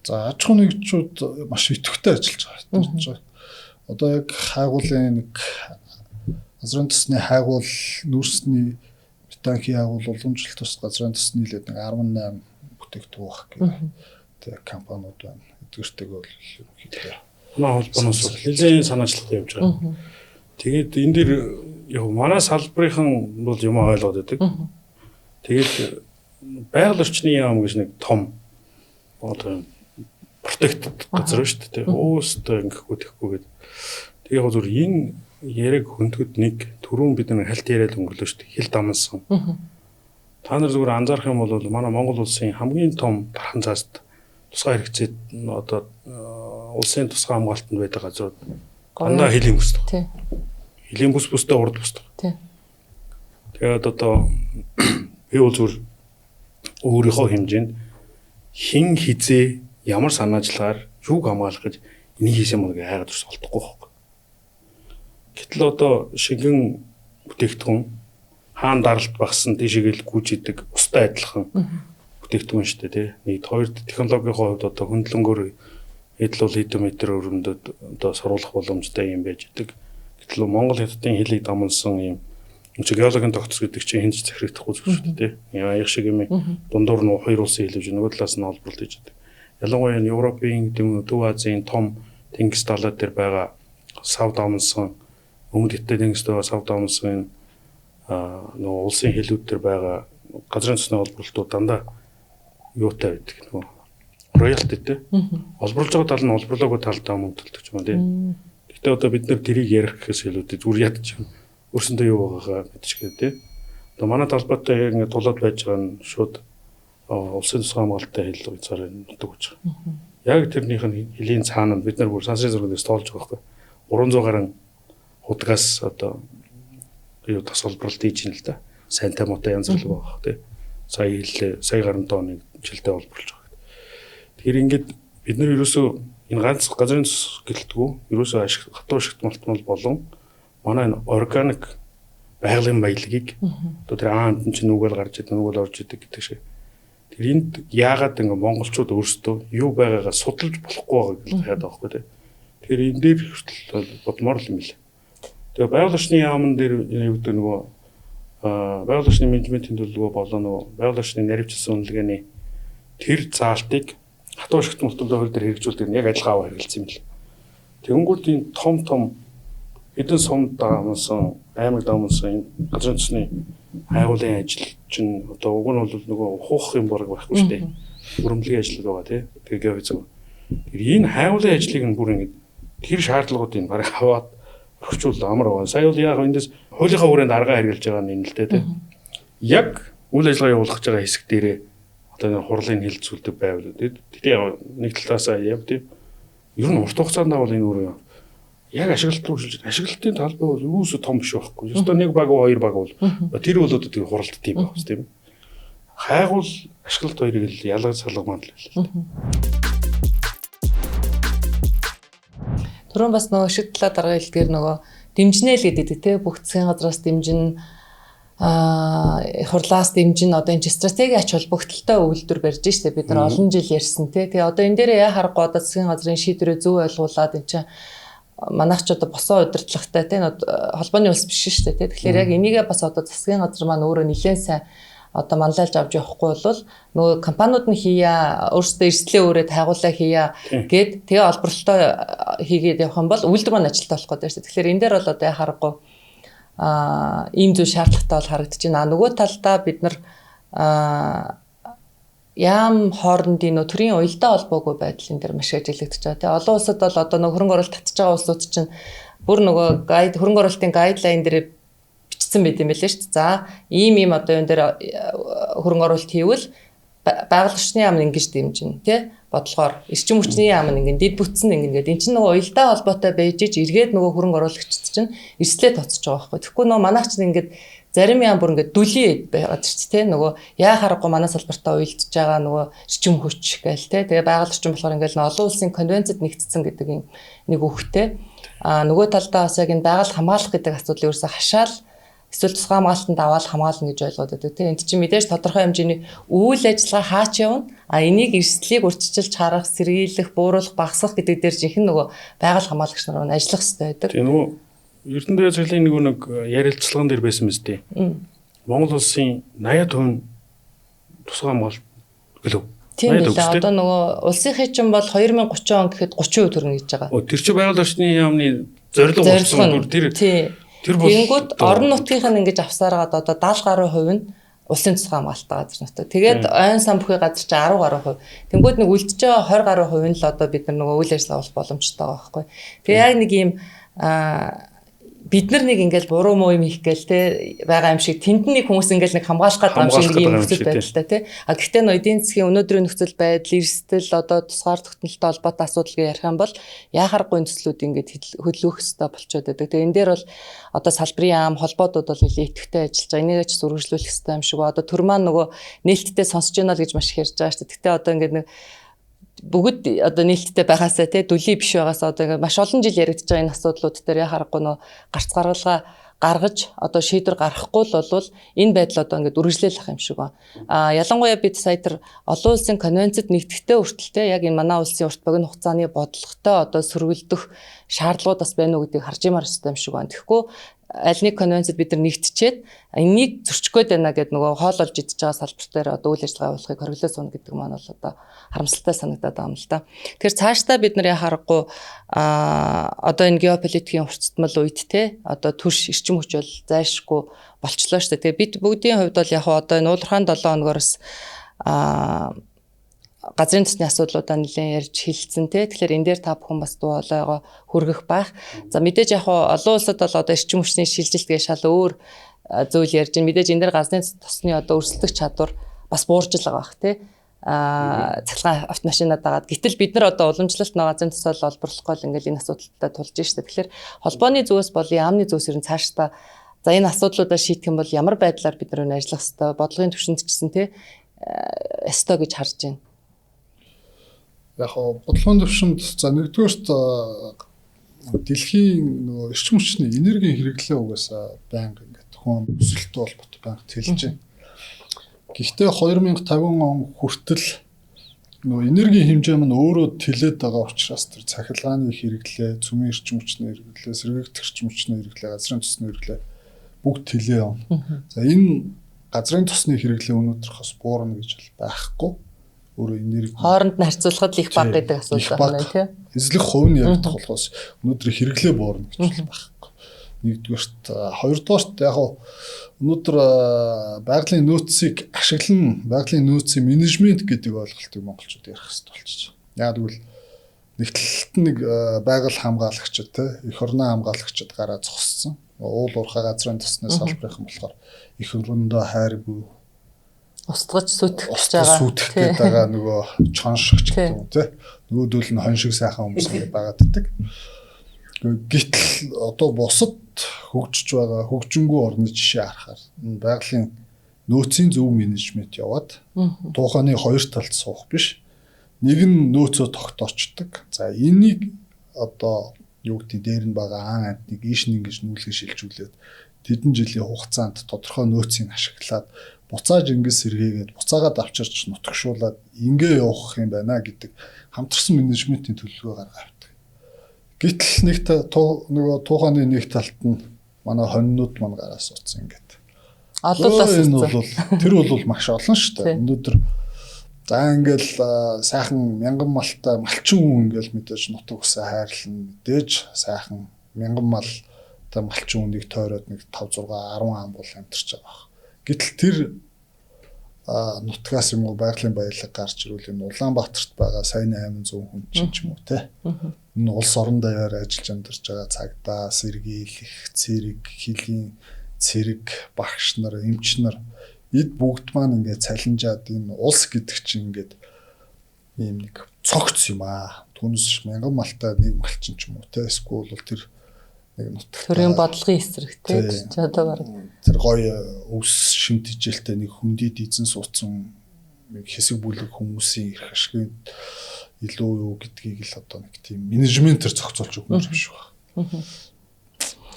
За аж ахуй нэгжүүд маш идэвхтэй ажиллаж байгаа. Одоо яг хайгуулын нэг газрын тосны хайгуул нүүрсний метанхи хайгуул уламжлалт тус газрын тосны нийлээд нэг 18 бүтээгдэхүүн баг гэх компаниуд байна. Эдгээртэйг бол ерөнхийдөө холбооноос нэлээд санаачлалтай явж байгаа. Тэгээд энэ дэр яг манай салбарынхан бол юм ойлгоод байдаг. Тэгээд байгаль орчны яам гэж нэг том одоо протектед газар шүү дээ. Уустай ингэхгүй тэхгүйгээд. Тэгээд яг зөв энэ яриаг хөндөд нэг түрүүн бид нэг хальт яриад өнгөрлөө шүү дээ. Хил дамсан. Та нар зүгээр анзаарах юм бол манай Монгол улсын хамгийн том дархан цааст тусгай хэрэгцээд одоо улсын тусгай хамгаалтанд байдаг газрууд дандаа хилийн бүс. Тий. Хилийн бүс бүстэй урд бүс. Тий. Тэгээд одоо би бол зүгээр өөрийнхөө хэмжээнд хин хизээ ямар санаачлагаар юуг хамгаалах гэж энийг хийсэн мөн гэж хайгаад ус олдохгүй байхгүй. Гэтэл одоо шингэн бүтээгдэхүүн хаан даралт багсан тийшээгээл гүйжидэг устай адилхан бүтээгдэхүүн шүү дээ тий. Нэгд хоёрд технологийн хувьд одоо хөндлөнгөөр эдл бол хэдэн метр өрөмдөд одоо сурвалах боломжтой юм байж идэг. Гэтэл Монгол хятадын хилийг дамнсан юм геологийн тогтцол гэдэг чинь хинж захирагдахгүй зүйл шүү дээ тий. Аяг шиг юм дундуур нь хоёр улсын хэлвж нөгөө талаас нь олборлож идэг. Ялангуяа нь Европын Төв Азийн том тэнгис далай дээр байгаа сав дамнсан өмнөд Хятад тэнгис дээр сав дамнсан нөгөө улсын хэлүүд дээр байгаа газрын цэсний олборлолтууд дандаа юутай байдаг нөгөө роялтитэй. Олборлож байгаа тал нь олборлоогүй талдаа мөнгө төлдөг юм тий. Гэхдээ одоо бид нэр тэрийг ярих гэхээс илүүтэй зүгээр ядчих өөрсөндөө юу байгаагаа мэдчихээ тий. Одоо манай талбайтай яг ингэ тулаад байж байгаа нь шууд улсын тусгай хамгаалалттай хэллэг цаараа нутаг гэж байгаа. Яг тэрнийх нь хилийн цаана бид нар бүр сансрын зургаас тоолж байгаа байхгүй. 300 гаруй худгаас одоо юу тасалбарлалт хийж ин л да. Сайнтай мотой янз бүр байгаа тий. Сая гаруй тонны жилдээ олборлож байгаа. Тэгэхээр ингээд бид нар ерөөсөө энэ ганц газрын цус гэлтгүү ерөөсөө хатуу ашигт малтмал болон манай энэ органик байгалийн баялагийг одоо тэр аанд чинь нүгэл гарч идэг нүгэл орж идэг гэдэг шиг. Тэр энд яагаад ингээ монголчууд өөрсдөө юу байгаагаа судалж болохгүй байгаа гэж хаад байгаа байхгүй тий. Тэр энэ дээр хүртэл бодмоор л юм лээ. Тэгээ байгаль орчны яамн дээр юу гэдэг нөгөө байгаль орчны менежментийн төлөвлөгөө болоо нөгөө байгаль орчны наривчлсан үнэлгээний тэр заалтыг хатуу ашигт мөртөмдөө хөл дээр хэрэгжүүлдэг нь яг адилхан хэрэгэлсэн юм л. Тэнгүүд энэ том хэдэн сум даамсан аймаг даамсан газрын цэсний хайгуулын ажил чинь одоо уг нь бол нөгөө ухах юм борог байхгүй шүү дээ. Хөрөмлөгийн ажил байгаа тий. Тэгээ гэвэзэг. Тэр энэ хайгуулын ажлыг нь бүр ингэ тэр шаардлагуудыг барыг хаваад орчуул амар байгаа. Сая бол яг эндээс хуулийнхаа хүрээнд аргаа хэрэгжилж байгаа нь энэ л дээ тий. Яг үйл ажиллагаа явуулах гэж байгаа хэсэг дээрээ одоо хурлын хилцүүлдэг байвал тэгээ нэг талаасаа яв тий. Ер нь урт хугацаанд бол энэ өөрөө яг ашиглалт руу шилжиж ашиглалтын талбай бол юусо том биш байхгүй. Ёстой нэг баг хоёр баг бол тэр бол одоо тэр хуралдт юм байна тийм. Хайгуул ашиглалт хоёрыг л ялгаж салгамаар л байлаа. Түрүүн бас нөгөө шиг талаа дарга хэлдгээр нөгөө дэмжнэ л гэдэг те бүх засгийн газраас дэмжин хурлаас дэмжин одоо энэ стратеги ач холбогдолтой үйлдвэр барьж штэ бид нар олон жил ярьсан те. Тэгээ одоо энэ дээр яа харахгүй одоо засгийн газрын шийдвэрээ зөв ойлгуулад энэ чинь манайх ч одоо босон удирдлагатай тийм холбооны улс биш шүү дээ. Тэгэхээр яг энийгээ бас одоо засгийн газар маань өөрөө нэлээд сайн одоо манлайлж авч явахгүй бол нөгөө компаниуд нь хийя өөрсдөө эрсдлээ өөрөө тайгуулаа хийя гэд тэгээ олборлолтоо хийгээд явах юм бол үйлдвэр маань ажилтаа болох гэдэг шүү. Тэгэхээр энэ дээр бол одоо харахгүй ийм зүйл шаардлагатай бол харагдаж байна. Нөгөө талдаа бид нар яам хоорондын нөө төрийн уялдаа холбоогүй байдлын дээр маш ажиглагдаж байгаа. Тэгээ олон улсад бол одоо нөгөө хөрөнгө оруулалт татж байгаа улсууд чинь бүр нөгөө хөрөнгө оруулалтын гайдлайн дээр бичсэн байт юм байлээ шүү дээ. За ийм одоо энэ дээр хөрөнгө оруулалт хийвэл байгаль орчны яам нь ингэж дэмжинэ тий бодлогоор эрчим хүчний яам нь ингэ дид бүтсэн ингэ гэдэг. Энд чинь нөгөө уялдаа холбоотой байж иж эргээд нөгөө хөрөнгө оруулагчид чинь эрслээ тоцож байгаа байхгүй. Тэгэхгүй нөгөө манайх чинь ингэ зарим яам бүр ингэ дүлий байгаад шүү дээ тий нөгөө яа харахгүй манай салбартаа уялдж байгаа нөгөө эрчим хүч гээл тий тэгээ байгаль орчин болохоор ингэ олон улсын конвенцэд нэгдсэн гэдэг нэг үгтэй. Нөгөө талдаа бас яг энэ байгаль хамгаалах гэдэг асуудлыг ерөөсө хашаал эсвэл тусгай хамгаалтанд аваад хамгаална гэж ойлгоод байдаг тийм. Энд чинь мэдээж тодорхой хэмжээний үйл ажиллагаа хаач явна. Энийг эрсдлийг урьдчилж харах, сэргийлэх, бууруулах, багасгах гэдэг дээр жинхэнэ нөгөө байгаль хамгаалагч нар ажиллах хэрэгтэй байдаг. Тийм нөгөө Эрдэнэ цэцлийн нэг ярилцлаган дээр байсан мэт дээ. Монгол улсын 80% тусгай хамгаалалт гэлөө. Тийм л одоо нөгөө улсынхээ чинь бол 2030 он гэхэд 30% төрнө гэж байгаа. Тэр чинь байгаль орчны яамны зорилго болсон дүр тэр тэгэнгүүт орон нутгийнх нь ингэж авсараад одоо 70 гаруй хувь нь улсын тусгай хамгаалалттай газар нутаг. Тэгээд ойн сан бүхий газар чинь 10 гаруй хувь. Тэнгүүд нэг үлдэж байгаа 20 гаруй хувь нь л одоо бид нар нөгөө үйл ажиллагаа болох боломжтой байгаа байхгүй. Тэгээ яг нэг ийм бид нар нэг ингээл буруу муу юм хийх гээл те байгаа юм шиг тэнд нэг хүмүүс ингээл нэг хамгаалах гэдэг юм шиг нэг юм нөхцөл байдалтай те. А гэхдээ нөө эдийн засгийн өнөөдрийн нөхцөл байдал, эрсдэл одоо тусгаар тогтнолтой холбоотой асуудал гэж ярих юм бол яхааргүй төслүүд ингээд хөдлөх хэрэгтэй болчиход байдаг. Тэгээ энэ дээр бол одоо салбарын яам холбоодууд бол нэлээд идэвхтэй ажиллаж байгаа. Энийг ч үргэлжлүүлэх хэрэгтэй юм шиг ба. Одоо төр маань нөгөө нээлттэй сонсож байна л гэж маш их ярьж байгаа шүү дээ. Гэхдээ одоо ингээд нэг бүгд одоо нээлттэй байгаасаа те дүлий биш байгаасаа одоо ингээд маш олон жил яригдж байгаа энэ асуудлууд дээр яхаарахгүй нөө гарц гаргалгаа гаргаж одоо шийдвэр гаргахгүй л болвол энэ байдал одоо ингээд үргэлжлүүлэх юм шиг ба. Ялангуяа бид сая тэр олон улсын конвенцэд нэгтгэхдээ хүртэлтэй яг энэ манай улсын урт богино хугацааны бодлоготой одоо сөргөлдөх шаардлагууд бас байна уу гэдгийг харж имаар өстэй юм шиг байна. Тэгэхгүй аль нэг конвенцэд бид нар нэгтчихэд энийг зөрчих гээд байна гэдэг нөгөө хоол олж идэж байгаа салбар дээр одоо үйл ажиллагаа явуулахыг хориглоо суна гэдэг маань бол одоо харамсалтай санагдаад байгаа юм л да. Тэгэхээр цаашдаа бид нарын харахгүй одоо энэ геополитикийн уртцтмал үед те одоо төрш эрчим хүч бол зайлшгүй болчлоо шүү дээ. Тэгээ бид бүгдийн хувьд бол яг одоо энэ уулархаан 7 хоногоос газрын төсний асуудлуудаа нэлээд ярьж хэлсэн те. Тэгэхээр энэ дээр та бүхэн бас дуулаагаа хүргэх байх. За мэдээж яг олон улсад бол одоо эрчим хүчний шилжилтгээ шал өөр зүйл ярьж байна. Мэдээж энэ дээр газрын төсний одоо өрсөлдөх чадвар бас буурч л байгаа бах те. Цахилгаан автомашинад дагаад гэтэл бид нар одоо уламжлалт нэг газрын төсөөл олборлохгүй л ингээл энэ асуудалтай тулж штэ. Тэгэхээр холбооны зүгээс болон яамны зүгээс ер нь цаашдаа за энэ асуудлуудаа шийдэх юм бол ямар байдлаар бид нар ажиллах хэвээр бодлогын түвшинд ч гэсэн те өстой гэж харж байна. Яг бодлогын төвшөнд за нэгдүгээрт дэлхийн нөгөө эрчим хүчний энергийн хэрэглээ угаасаа байнга ингээд хүн өсөлттэй холбоотой байнга тэлж байна. Гэхдээ 2050 он хүртэл нөгөө энергийн хэмжээ маань өөрөө тэлээд байгаа учраас тэр цахилгааны хэрэглээ, цөмийн эрчим хүчний хэрэглээ, сэргээгдэх эрчим хүчний хэрэглээ, газрын тосны хэрэглээ бүгд тэлээ явна. За энэ газрын тосны хэрэглээ өнөөдөр бас буурна гэж бол байхгүй. Өөрөө энерги хооронд нь харьцуулахад л их бага гэдэг асуудал байна тийм. Эзлэх хувь нь яригдах болохоос өнөөдөр хэрэглээ буурна гэж бол байхгүй. Нэгдүгээрт хоёрдугаарт яг өнөөдөр байгалийн нөөцийг ашиглан байгалийн нөөцийн менежмент гэдэг ойлголтыг монголчууд ярих хэрэгтэй болчихж байгаа. Яг тэгвэл нэг талд нэг байгаль хамгаалагчид те эх орноо хамгаалагчид гараа зогссон. Уул уурхай газрын тосны салбарынхан болохоор эх орнондоо хайргүй устгаж сүтгэж байгаа. Сүтгэж байгаа нөгөө чоншигч гэдэг юм тий. Нөгөөдөл нь хон шиг сайхан хүмүүс ингэ байгааддаг. Гэтэл одоо бусад хөгжиж байгаа хөгжингүү орны жишээ харахаар энэ байгалийн нөөцийн зөв менежмент яваад тууханы хоёр талд суух биш. Нэг нь нөөцөө тогтоочдөг. За энийг одоо юу гэдэг дээр нь байгаа аан амтныг ийш нь ингэж нүүлгэн шилжүүлээд тэдэн жилийн хугацаанд тодорхой нөөцийг ашиглаад буцааж ингэж сэргээгээд буцаагаад авчирч нутагшуулаад ингээ явах юм байна гэдэг хамтарсан менежментийн төлөвлөгөө гаргаж авдаг. Гэтэл нэг нөгөө тууханы нэг талд нь манай хоньнууд мань гараас утсан ингээд. Тэр бол маш олон шүү дээ. Өнөөдөр за ингээл сайхан мянган малтай малчин хүн ингээл мэдээж нутаг усаа хайрлна. Мэдээж сайхан мянган малтай малчин хүнийг тойроод нэг 5 6 10 ам бол амьдарч байгаа. Гэтэл тэр нутгаас юм уу байгалийн баялаг гарч ирүүл энэ Улаанбаатарт байгаа сайн 800 хүн ч юм уу те. Энэ улс орон даяар ажиллаж амьдарч байгаа цагдаа, сэргийлэх, цэрэг, хилийн цэрэг, багш нар, эмч нар эд бүгд маань ингээд цалинжаад энэ улс гэдэг чинь ингээд ийм нэг цогц юм аа. Түүнээс мянган малтай нэг малчин ч юм уу те. Эсвэл бол тэр нэг нутаг төрийн бодлогын эсрэг тийм одоо баг тэр гоё өвс шимт хичээлтэй нэг хүндийд эзэн суудсан нэг хэсэг бүлэг хүмүүсийн эрх ашигын илүү юу гэдгийг л одоо нэг тийм менежментээр зохицуулж өгөх юм шиг байна.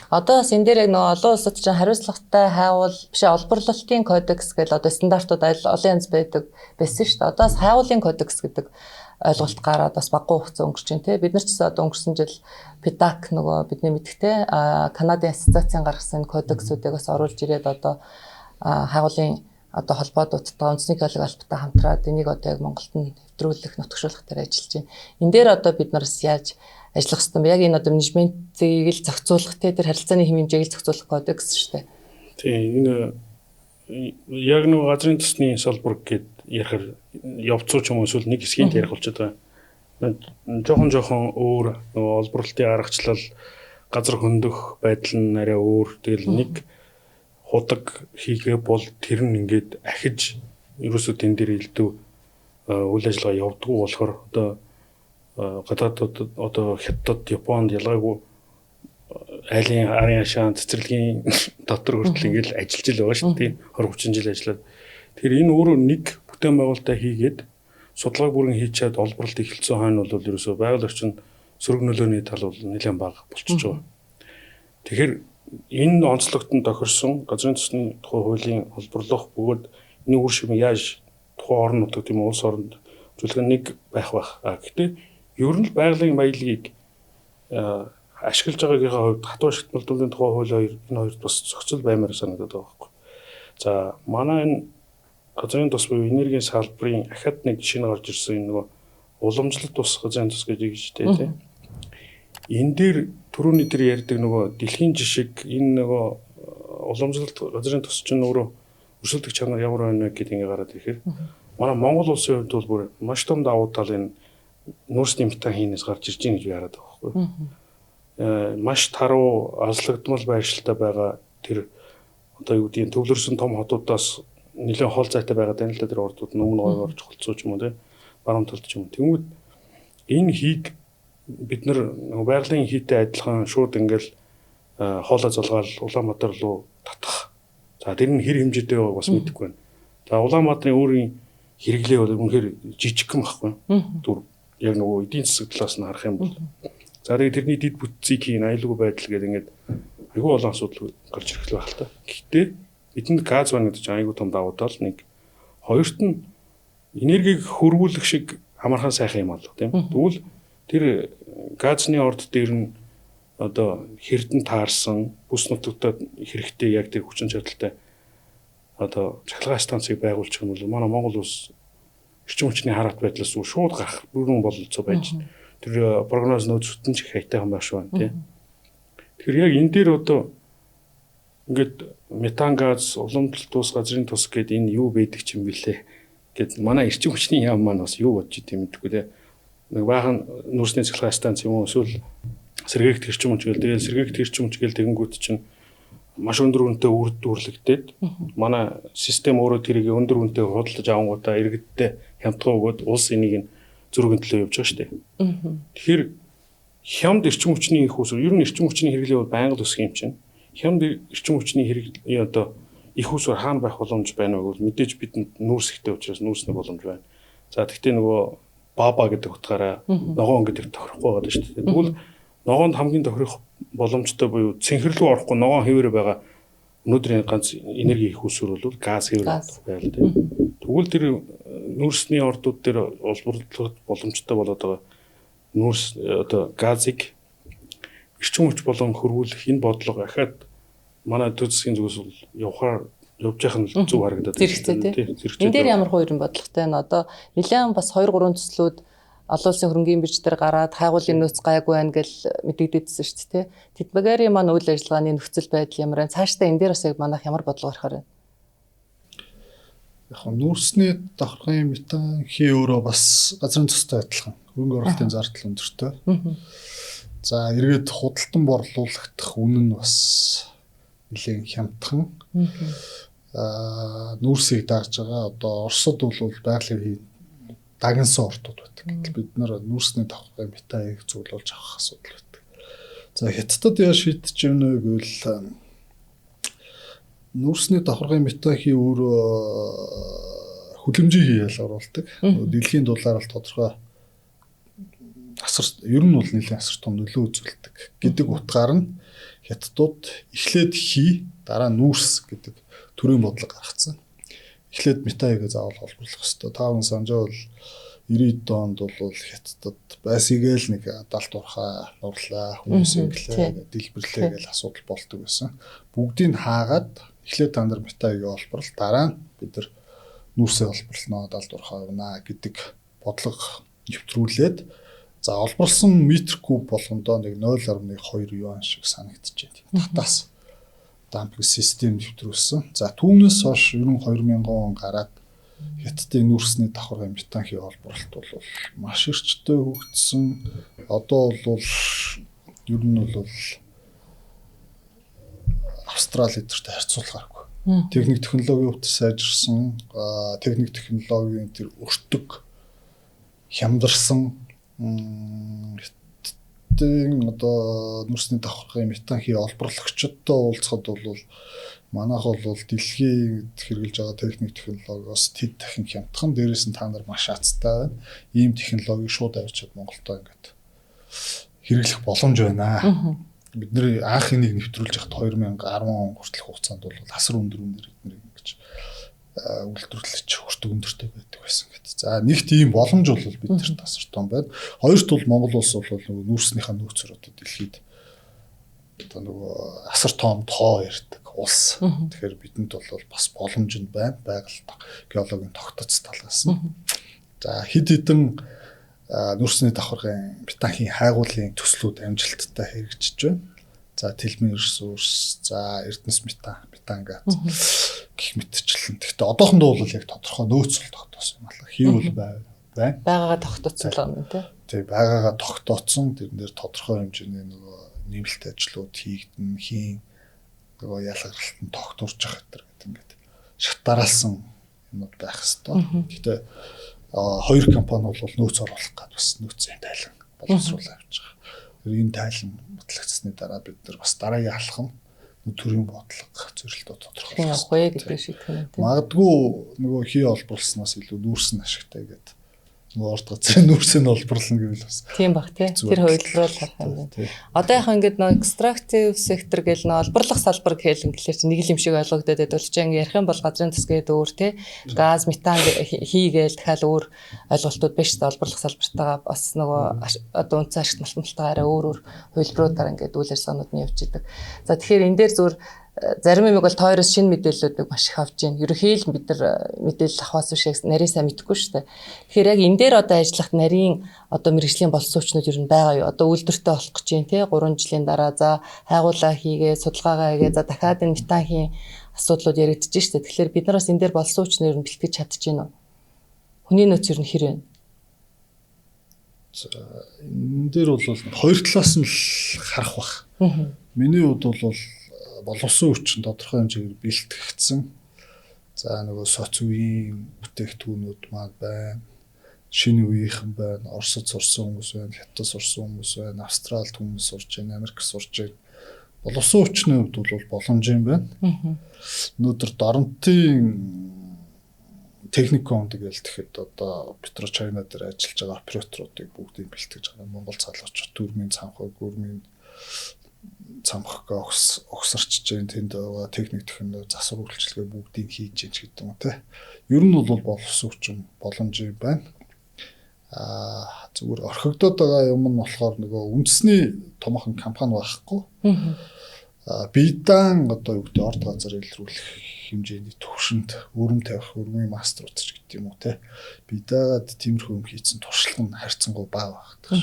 Одоо бас энэ дээр яг нөгөө олон улсад чинь хариуцлагатай хайвал биш олборлолтын кодекс гэдэг одоо стандартууд олон янз байдаг байсан шүү дээ. Одоо бас хайвлын кодекс гэдэг ойлголт гараад бас баггүй хугацаа өнгөрч байна те. Бид нар ч гэсэн одоо өнгөрсөн жил PDAC нөгөө бидний мэдхтэй Канадын ассоциацийн гаргасан кодексүүдийг бас оруулж ирээд одоо хайвлын одоо холбоодуудтай үндэсний геологи албатай хамтраад энийг одоо яг Монголд нь нэвтрүүлэх, нутагшуулах дээр ажиллаж байна. Энэ дээр одоо бид нараас яаж ажиллах хэвээр бэ? Яг энэ одоо менежментийг л зохицуулах те тэр харилцааны хэм хэмжээг л зохицуулах кодекс шүү дээ. Тийм энэ яг нэг газрын төсний салбар гэд ярихаар явцуу ч юм уу эсвэл нэг хэсгийн ярих болчиход байгаа. Жохон өөр нөгөө олборлолтын аргачлал газар хөндөх байдал нь арай өөр. Тэгэл нэг худаг хийгээ бол тэр нь ингээд ахиж ерөөсөө тэн дээр илдв үйл ажиллагаа явдггүй болохоор одоо гадаадд одоо Хятад, Японд ялгаагүй айлын арын ашаан цэцэрлэгийн дотор хүртэл ингээд ажиллаж л байгаа шүү дээ. 20-30 жил ажиллаад. Тэгэхээр энэ өөрөө нэг бүтээн байгуулалтаа хийгээд судалгааг бүрэн хийчихэд олборлолт эхэлсэн хойно бол ерөөсөө байгаль орчинд сөрөг нөлөөний тал бол нэлээд бага болчихж байгаа. Тэгэхээр энэ онцлогтод тохирсон газрын төсний тухай хуулийн олборлох бөгөөд энэ үр шимийг яаж тухайн орн нутаг тийм улс оронд зөвлөх нэг байх. Гэхдээ ер нь байгалийн баялагийг ашиглаж байгаагийнхаа хувьд хатуу ашиглалт төлөвлөлийн тухай хууль энэ хоёрт бас зохицол баймаар санагдаад байгаа байхгүй. За манай энэ газрын тус буюу энергийн салбарын ахад нэг шинэ гарч ирсэн энэ нөгөө уламжлалт тус газрын тус гэж хэлжтэй тийм. Энэ дээр түрүүний дээр ярьдаг нөгөө дэлхийн жишг энэ нөгөө уламжлалт газрын тус чинь өөрөө өрсөлдөх чанар ямар байна вэ гэдгийг гараад ирэхээр манай Монгол улсын хувьд бол бүр маш том давуу тал энэ нүүрсний метан хийнээс гарч ирж байна гэж яриад байгаа байхгүй. Маш таруу азлагдмал байршилтай байгаа тэр одоо юу гэдгийг төвлөрсөн том хотуудаас нэлээд хол зайтай байгаа даа л да тэр ордууд өмнө гойгоор чухалцуу ч юм уу те баруун талд ч юм уу. Тэнгүүд энэ хийг бид нар байгалийн хийтэй адилхан шууд ингээл хоолой зулгаал Улаанбаатар руу татах. За тэр нь хэр хэмжээтэй байгааг бас мэдэхгүй байна. За Улаанбаатарын өөрийн хэрэглээ бол үнэхээр жижигхэн байхгүй. Түр яг нөгөө эдийн засаг талаас нь харах юм бол. За тэгээд тэрний дид бүтцийг хийн аюулгүй байдал гэдэг ингээд айгүй олон асуудал гарч ирэх байх л та. Гэхдээ эдэнд газ байна гэдэг чинь айгүй том давуу тал нэг. Хоёрт нь энергийг хөрвүүлэх шиг амархан сайхан юм алга тийм. Тэгвэл тэр газны орд дээр нь одоо хэрдэн таарсан бүс нутагтад хэрэгтэй яг тэр хүчин чадалтай одоо цахилгаан станцыг байгуулчих юм бол манай Монгол улс эрчим хүчний хараат байдлаас шууд гарах бүрэн бололцоо байж тэр прогноз нөөцтөн ч их хайтайхан байх шүү тийм. Тэгэхээр яг энэ дээр одоо ингээд метан газ, уламжлалт тус, газрын тус гэдэг энэ юу байдаг юм бэлээ гэд манай эрчим хүчний яам маань бас юу бодож идэм мэдгүй те. Нэг баахан нүүрсний цахилгаан станц юм уу эсвэл сэргээгт эрчим хүч гэл тэгээд сэргээгт эрчим хүч гэл тэгэнгүүт чинь маш өндөр үнэтэй үргэлжлэгдээд манай систем өөрөө тэрийг өндөр үнэтэй худалдаж авангуудаа иргэдтэй хямдхан өгөөд улс энийг зөрүүгийн төлөө явж байгаа шүү дээ. Тэгэхээр хямд эрчим хүчний их усур ер нь эрчим хүчний хэрэглээ бол байнга өсөх юм чинь. Хямд эрчим хүчний хэрэглээ одоо их усур хаана байх боломж байна вэ гэвэл мэдээж бидэнд нүүрс ихтэй учраас нүүрсний боломж байна. За тэгвэл нөгөө баба гэдэг утгаараа ногоон гэдэг тохирохгүй байгаа шүү дээ. Тэгвэл ногоонд хамгийн тохирох боломжтой буюу цэнхэрлүү орохгүй ногоон хэвээр байгаа өнөөдрийн ганц энерги их усур бол газ хэвээр байл тийм. Тэгвэл тэр нүүрсний ордууд дээр олборлох боломжтой болоод байгаа нүүрс одоо газыг эрчим хүч болон хөрвүүлэх энэ бодлого ахаад манай төв засгийн зүгээс бол явж явах нь зөв харагдаад байна. Тийм. Энэ дээр ямар хоёр бодлоготой вэ? Одоо нэлээд бас 2-3 төслүүд олон улсын хөрөнгөний бирж дээр гараад хайгуулын нөөц гайгүй байна гэж мэдэгдээдсэн шүү дээ. Тэдбэгээрийн маань үйл ажиллагааны нөхцөл байдал ямар вэ? Цаашдаа энэ дээр бас яг манайх ямар бодлого гарахаар байна? Яг нүүрсний давхаргын метан хий өөрөө бас газрын төстэй адилхан. Хөрөнгө оруулалтын зардал өндөртэй. За эргээд худалдан борлуулагдах үнэ нь бас нэлээд хямдхан. Нүүрсийг дагж байгаа одоо Оросд бол байгалийн дагнсан ордууд байдаг. Бид нар нүүрсний давхаргын метаыг зөвлөж авах асуудал байдаг. За Хятадд яаж шийдэж байна вэ гэвэл нүүрсний давхаргын метахи өөрөө хүлэмжийн хийгээл оруулдаг. Дэлхийн дулаар л тодорхой асар ер нь бол нэлээд асар том нөлөө үзүүлдэг гэдэг утгаар нь Хятадууд эхлээд хий дараа нүүрс гэдэг төрлийн бодлого гаргацсан. Эхлээд метаыг заавал олборлох ёстой. Тааван санжаа бол 90-д онд бол Хятадд байсгээл нэг далд урхаа нурлаа хүмүүсийн дэлбэрлээ гэж асуудал болдог байсан. Бүгдийг хаагаад эхлээд та нар метаыг олборлол дараа нь бид нар нүүрсээ олборлоно далд урхаа өгнө гэдэг бодлого нэвтрүүлээд за олборлсон метр куб болгондоо нэг 0.2 юан шиг санагдчихэв. Татаас дампинг систем нэвтрүүлсэн. За түүнээс хойш ер нь 2000 он гараад Хятадын нүүрсний давхаргын метан хий олборлолт бол маш эрчтэй хөгжсөн. Одоо бол ер нь бол Австрали эдэртэй харьцуулахааргүй. Техник технологийн хувьд сайжирсан, техник технологийн тэр өртөг хямдарсан одоо нүрсний давхаргын метанхи олборлогчдтой уулзахад бол манайх бол дэлхийн хэрэгжилж байгаа техник технологиос тэд дахин хямдхан, дээрээс нь та нар маш азтай байна. Ийм технологиг шууд авчиад Монголдо ингээд хэрэглэх боломж байна. Бидний анх энийг нэвтрүүлж яхад 2010 он хүртэлх хугацаанд бол асар өндөр үнээр эднийг ингэж үйлдвэрлэж өртөг өндөртэй байдаг байсан гэдэг. За нэг тийм боломж бол биднэрт асар том байна. Хоёрт бол Монгол улс бол нөгөө нүүрснийхээ нөөцөр одоо дэлхийд одоо нөгөө асар том тоо ярьдаг улс. Тэгэхээр бидэнд бол бас боломж нь байна. Байгаль геологийн тогтоц талаас нь. За хэд хэдэн нүүрсний давхаргын метанхи хайгуулын төслүүд амжилттай хэрэгжиж байна. За тэлмийн ресурс, за эрдэнэс метан газ гэх мэтчлэн. Гэхдээ одоохондоо бол яг тодорхой нөөц бол тогтоосон юм байна. Хийвэл байна. Байгаагаа тогтооцсон юм тий. Тий, байгаагаа тогтооцсон. Тэрнээр тодорхой хэмжээний нөгөө нэмэлт ажлууд хийгдэн, хийн нөгөө ялгаралтанд тогтворж байгаа гэдэг ингээд шатараалсан юмуд байх хэвээр. Гэхдээ хоёр компани бол нөөц оруулах гээд бас нөөцийн тайлан боловсруулах явж байгаа. Энэ тайлан батлагдсны дараа бид нар бас дараагийн алхам төрийн бодлого зөвлөлтөө тодорхойлох хэрэгтэй гэдэг шийтгэн. Магадгүй нөгөө хий олборлсноос илүү нүүрсэн ашигтай гэдэг. Нөгөө урд газрын нүүрсээ олборлно гэвэл бас тийм баг тий. Тэр хувилбараар харах юм байна. Одоо яг ингээд нөгөө extractive sector гэл нөгөө олборлох салбар гэхэл ингээр чинь нэг л юм шиг ойлгогдоод байдаг бол чи ингээд ярих юм бол газрын засгээд өөр тий. Газ, метан хийгээл дахиад өөр ойлголтууд биш та олборлох салбартаа бас нөгөө одоо үнцэн ашигт малталтаагаараа өөр хувилбаруудаар ингээд үйл ажиллагаанууд нь явж идэг. За тэгэхээр энэ дээр зүгээр зарим юм бол тойроос шинэ мэдээллүүдийг маш их авч байна. Ерөнхийдөө бид нар мэдээлэл авахаас биш нарийн сайн мэдэхгүй шүү дээ. Тэгэхээр яг энэ дээр одоо ажиллахад нарийн одоо мэргэжлийн боловсруучнууд ер нь байгаа юу? Одоо үйлдвэртэй болох гэж байна тий 3 жилийн дараа за хайгуулаа хийгээ, судалгаагаа хийгээ, за дахиад энэ метанхийн асуудлууд яригдэж шүү дээ. Тэгэхээр бид нараас энэ дээр боловсруучнууд ер нь бэлтгэж чадчихэв нү? Хүний нөөц ер нь хэр вэ? Энэ дээр бол хоёр талаас нь л харах бах. Миний хувьд бол боловсон хүчин тодорхой хэмжээгээр бэлтгэгдсэн. За нөгөө соц үеийн бүтээгдэхүүнүүд маань байна. Шинэ үеийнхэн байна. Оросд сурсан хүмүүс байна. Хятад сурсан хүмүүс байна. Австралид хүмүүс сурж байна. Америк сурж байна. Боловсон хүчний хувьд бол боломж юм байна. Өнөөдөр доронтын техникум гэж тэгэхэд одоо Петрочайна дээр ажиллаж байгаа операторуудыг бүгдийг бэлтгэж байгаа. Монгол залуучууд төрмийн цанхаг, гүрмийн цамхгаа огсарч जैन тэнд байгаа техник технологи засвар үйлчилгээ бүгдийг хийж гэж гэдэг юм те. Ер нь бол боловсон хүчин боломж байна. Зүгээр орхигдоод байгаа юм нь болохоор нөгөө үндэсний томоохон компани байхгүй. Биедан одоо юу гэдэг орд газар илрүүлэх хэмжээний төвшөнд өрөм тавих өрмийн мастер утч гэдэг юм уу те. Биедагаад тиймэрхүү юм хийцэн туршлага нь харьцангуй бага багтдаг.